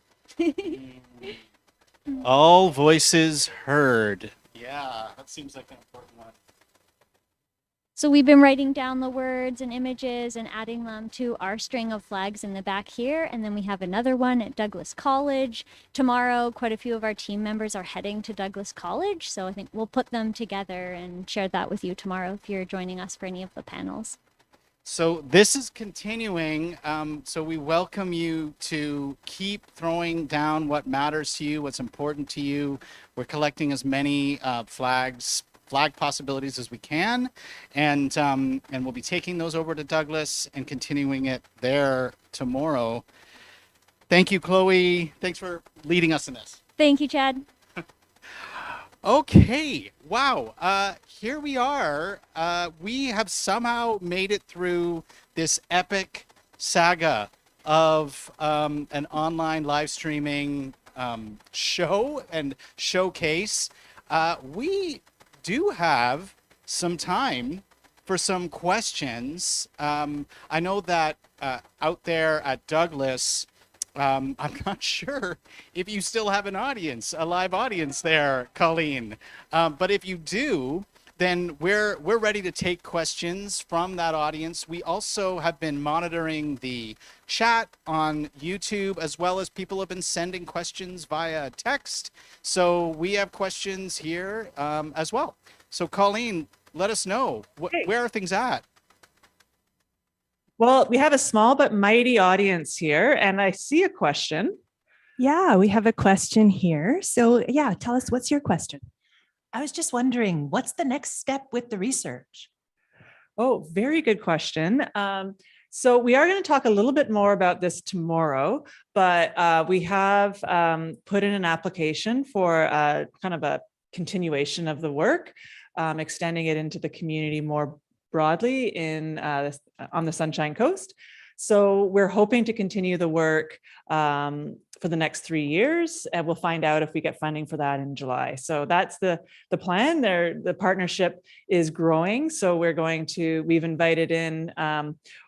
M: All voices heard. Yeah, that seems like an important one.
D: So we've been writing down the words and images and adding them to our string of flags in the back here. And then we have another one at Douglas College. Tomorrow, quite a few of our team members are heading to Douglas College. So I think we'll put them together and share that with you tomorrow if you're joining us for any of the panels.
M: So this is continuing. So we welcome you to keep throwing down what matters to you, what's important to you. We're collecting as many flag possibilities as we can, and we'll be taking those over to Douglas and continuing it there tomorrow. Thank you, Chloe. Thanks for leading us in this.
D: Thank you, Chad.
M: Okay, wow. Here we are. We have somehow made it through this epic saga of an online live streaming show and showcase. We do have some time for some questions. I know that out there at Douglas, I'm not sure if you still have an audience, a live audience there, Colleen. But if you do, then we're ready to take questions from that audience. We also have been monitoring the chat on YouTube, as well as people have been sending questions via text. So we have questions here as well. So Colleen, let us know, where are things at?
N: Well, we have a small but mighty audience here, and I see a question.
E: Yeah, we have a question here. So yeah, tell us, what's your question?
A: I was just wondering, what's the next step with the research?
N: Oh, very good question. So we are going to talk a little bit more about this tomorrow, but we have put in an application for kind of a continuation of the work, extending it into the community more broadly on the Sunshine Coast. So we're hoping to continue the work for the next 3 years, and we'll find out if we get funding for that in July. So that's the plan. The partnership is growing. So we've invited in,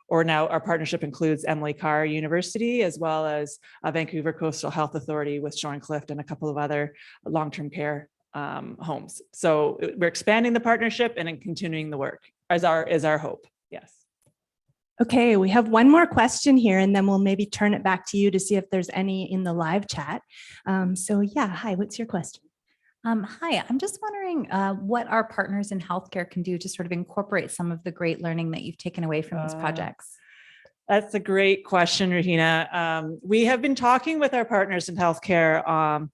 N: or now our partnership includes Emily Carr University, as well as Vancouver Coastal Health Authority with Shorncliffe and a couple of other long-term care homes. So we're expanding the partnership and then continuing the work is our hope. Yes.
E: Okay, we have one more question here, and then we'll maybe turn it back to you to see if there's any in the live chat. So yeah, hi, what's your question?
Q: Hi, I'm just wondering what our partners in healthcare can do to sort of incorporate some of the great learning that you've taken away from these projects.
N: That's a great question, Regina. We have been talking with our partners in healthcare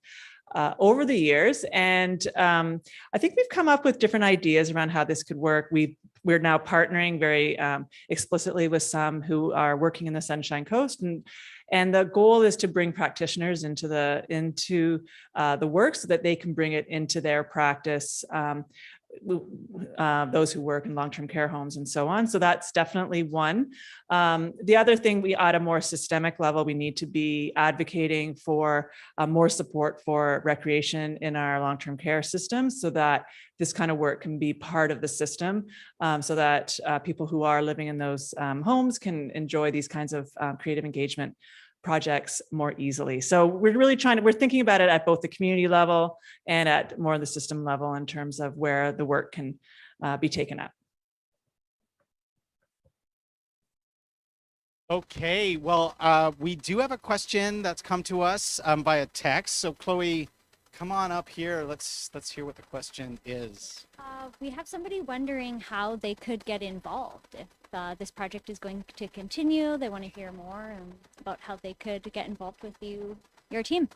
N: over the years, and I think we've come up with different ideas around how this could work. We're now partnering very explicitly with some who are working in the Sunshine Coast, and the goal is to bring practitioners into the work so that they can bring it into their practice. Those who work in long-term care homes and so on. So that's definitely one. The other thing, at a more systemic level, we need to be advocating for more support for recreation in our long-term care system so that this kind of work can be part of the system, so that people who are living in those homes can enjoy these kinds of creative engagement projects more easily. So we're thinking about it at both the community level and at more of the system level in terms of where the work can be taken up.
M: Okay, well, we do have a question that's come to us via text. So Chloe, come on up here. Let's hear what the question is.
D: We have somebody wondering how they could get involved if this project is going to continue. They want to hear more about how they could get involved with your team.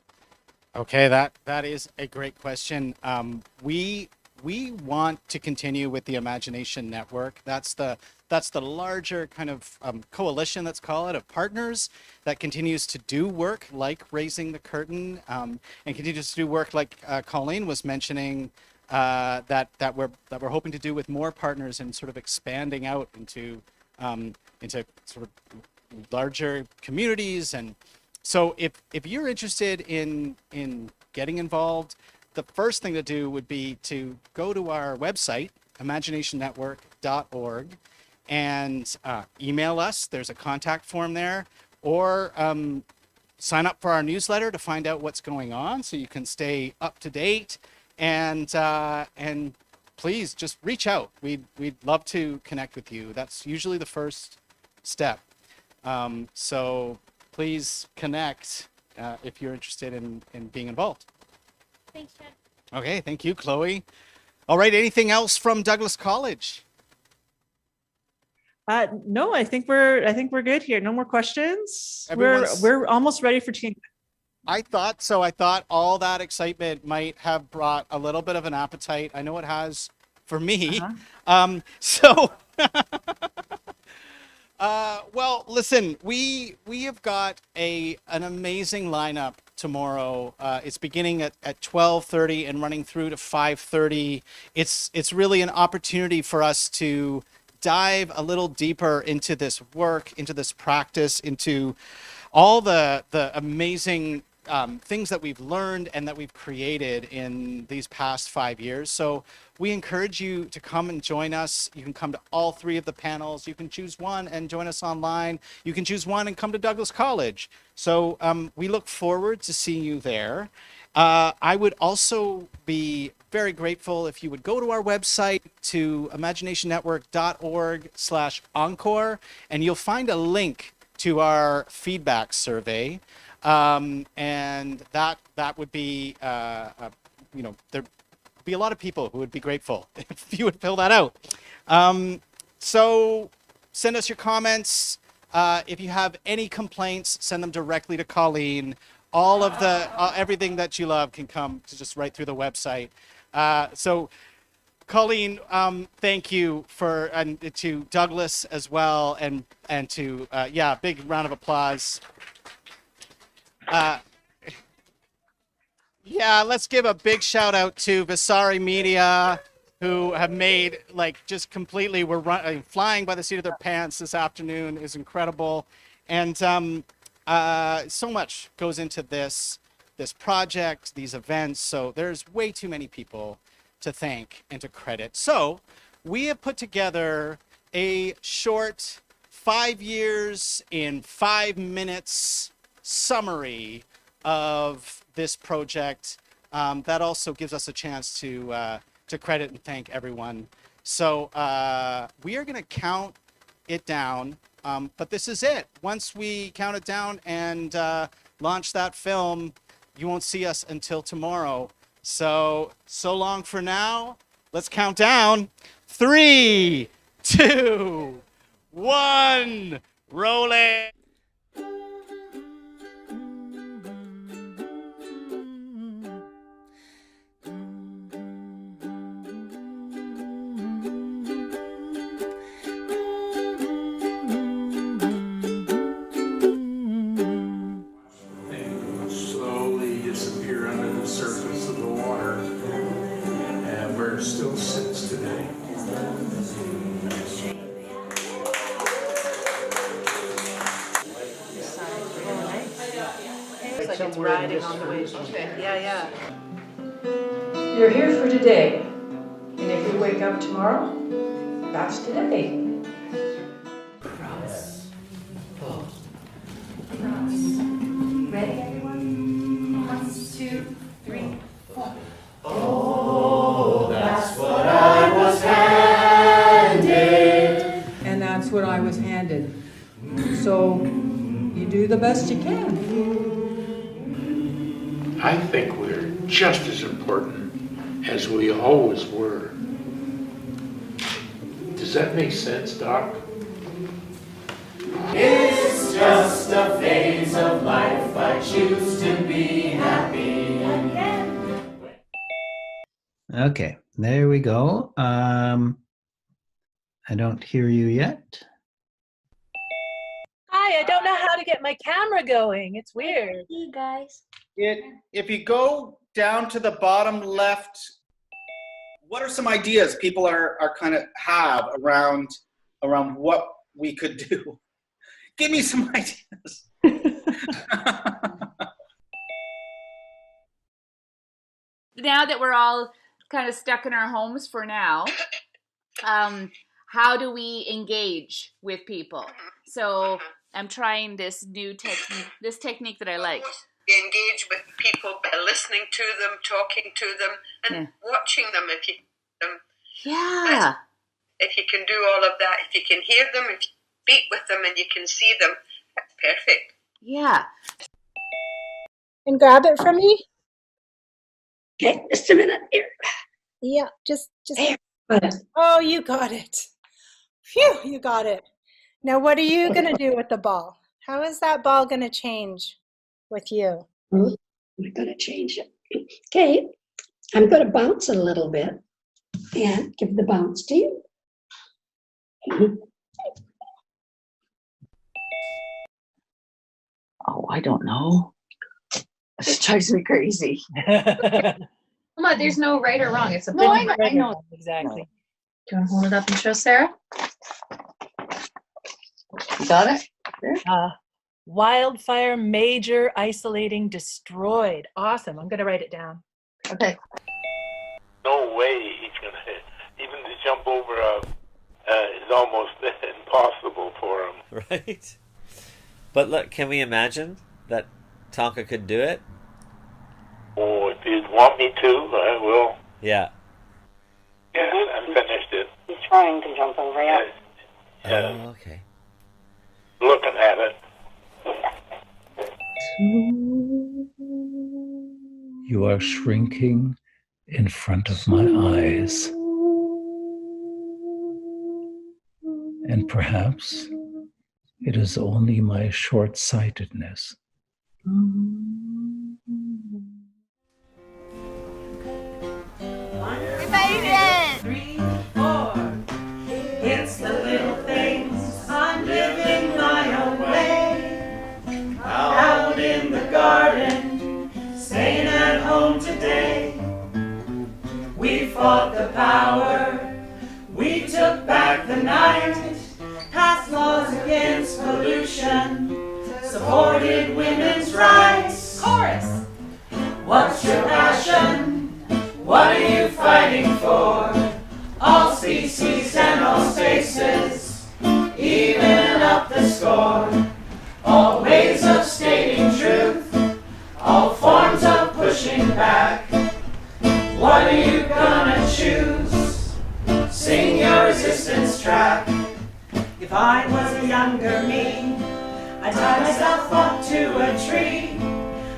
M: Okay, that is a great question. We want to continue with the Imagination Network. That's the larger kind of coalition, let's call it, of partners that continues to do work like Raising the Curtain, and continues to do work like Colleen was mentioning, that we're hoping to do with more partners and sort of expanding out into sort of larger communities. And so if you're interested in getting involved, the first thing to do would be to go to our website, imaginationnetwork.org, and email us. There's a contact form there, or sign up for our newsletter to find out what's going on so you can stay up to date. And please just reach out. We'd love to connect with you. That's usually the first step. So please connect if you're interested in being involved.
D: Thanks, Chad.
M: Okay, thank you, Chloe. All right, anything else from Douglas College?
N: No, I think we're good here. No more questions.
M: Everyone's-
N: We're almost ready for change.
M: I thought so. I thought all that excitement might have brought a little bit of an appetite. I know it has for me. Well, listen, we have got an amazing lineup tomorrow. It's beginning at 12:30 and running through to 5:30. It's really an opportunity for us to dive a little deeper into this work, into this practice, into all the amazing things that we've learned and that we've created in these past 5 years. So we encourage you to come and join us. You can come to all 3 of the panels. You can choose one and join us online. You can choose one and come to Douglas College. So we look forward to seeing you there. I would also be very grateful if you would go to our website, to imaginationnetwork.org/encore, and you'll find a link to our feedback survey. And that would be, there'd be a lot of people who would be grateful if you would fill that out. So send us your comments. If you have any complaints, send them directly to Colleen. All of everything that you love can come to just right through the website. So Colleen, thank you and to Douglas as well, and to big round of applause. Let's give a big shout out to Vasari Media, who have made we're flying by the seat of their pants this afternoon. Is incredible. And so much goes into this project, these events. So there's way too many people to thank and to credit. So we have put together a short 5 years in 5 minutes summary of this project that also gives us a chance to credit and thank everyone. So we are going to count it down, but this is it. Once we count it down and launch that film, you won't see us until tomorrow. So long for now. Let's count down. 3, 2, 1, roll it.
L: Slowly disappear under the surface of the water, and where it still sits today.
E: It's like it's riding on the waves. Okay. Yeah.
H: You're here for today. And if you wake up tomorrow, that's today.
A: Ready, everyone? 1, 2, 3, 4.
S: Oh, that's what I was handed.
F: And that's what I was handed. So you do the best you can.
L: I think we're just as important as we always were. Does that make sense, Doc?
A: It's just a phase of life. I choose to be happy again.
T: Okay, there we go. I don't hear you yet.
V: Hi, I don't know how to get my camera going. It's weird.
A: You guys.
M: If you go down to the bottom left, what are some ideas people are kind of have around what we could do? Give me some ideas.
C: Now that we're all kind of stuck in our homes for now, how do we engage with people? So I'm trying this new technique that I like.
W: Engage with people by listening to them, talking to them, and watching them if you
C: Yeah.
W: if you can do all of that, if you can hear them, if you speak with them and you can see them, that's perfect.
C: Yeah.
E: And grab it from me?
W: Okay, just a minute here.
E: Yeah, just.
W: There.
E: Oh, you got it. Phew, you got it. Now, what are you going to do with the ball? How is that ball going to change with you?
W: I'm going to change it. Okay, I'm going to bounce it a little bit and give the bounce to you.
X: Oh, I don't know. This drives me crazy.
P: Mama, there's no right or wrong. It's a
X: No, I
P: opinion.
X: know.
V: Exactly.
P: Do you want to hold it up and show Sarah?
X: You got it? There?
V: Wildfire major isolating destroyed. Awesome. I'm going to write it down.
X: Okay.
L: No way he's going to hit. Even to jump over is almost impossible for him.
I: Right? But look, can we imagine that Tonka could do it?
L: Oh, if you'd want me to, I will.
I: Yeah.
L: Yes, I finished it.
W: He's trying to jump over it.
L: Yes.
I: Oh, okay.
L: Looking at it.
T: You are shrinking in front of my eyes. And perhaps it is only my short-sightedness.
A: We made it! 3, 4. It's the little things. I'm living my own way. Out in the garden, staying at home today. We fought the power. We took back the night. Past laws against pollution, supported women's rights. Chorus! What's your passion? What are you fighting for? All species and all spaces, even up the score. All ways of stating truth, all forms of pushing back. What are you gonna choose? Sing your resistance track. If I was a younger me, I'd tie myself up to a tree.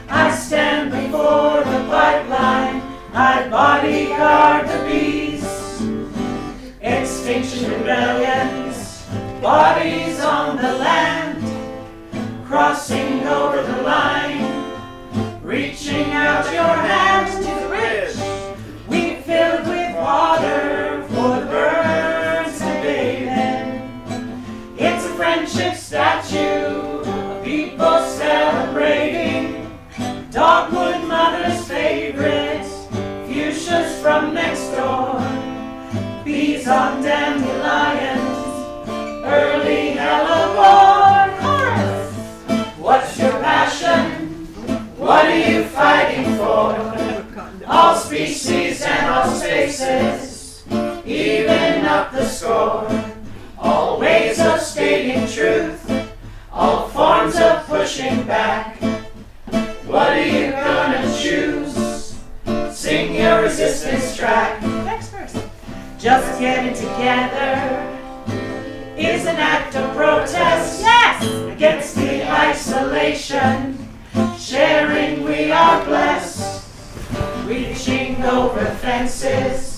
A: I'd stand before the pipeline, I'd bodyguard the bees. Extinction Rebellions, bodies on the land, crossing over the line, reaching out your hands to the rich. We filled with water for the birds to bathe in. It's a friendship statue of people celebrating dogwood mother's favorite, fuchsias from next door, bees on dandelions, early hellebore. Chorus! What's your passion? What are you fighting for? All species and all spaces, even up the score. All ways of stating truth, all forms of pushing back. What are you gonna choose? Sing your resistance track. Next verse. Just getting together is an act of protest. Yes! Against the isolation. Sharing we are blessed. Reaching over fences.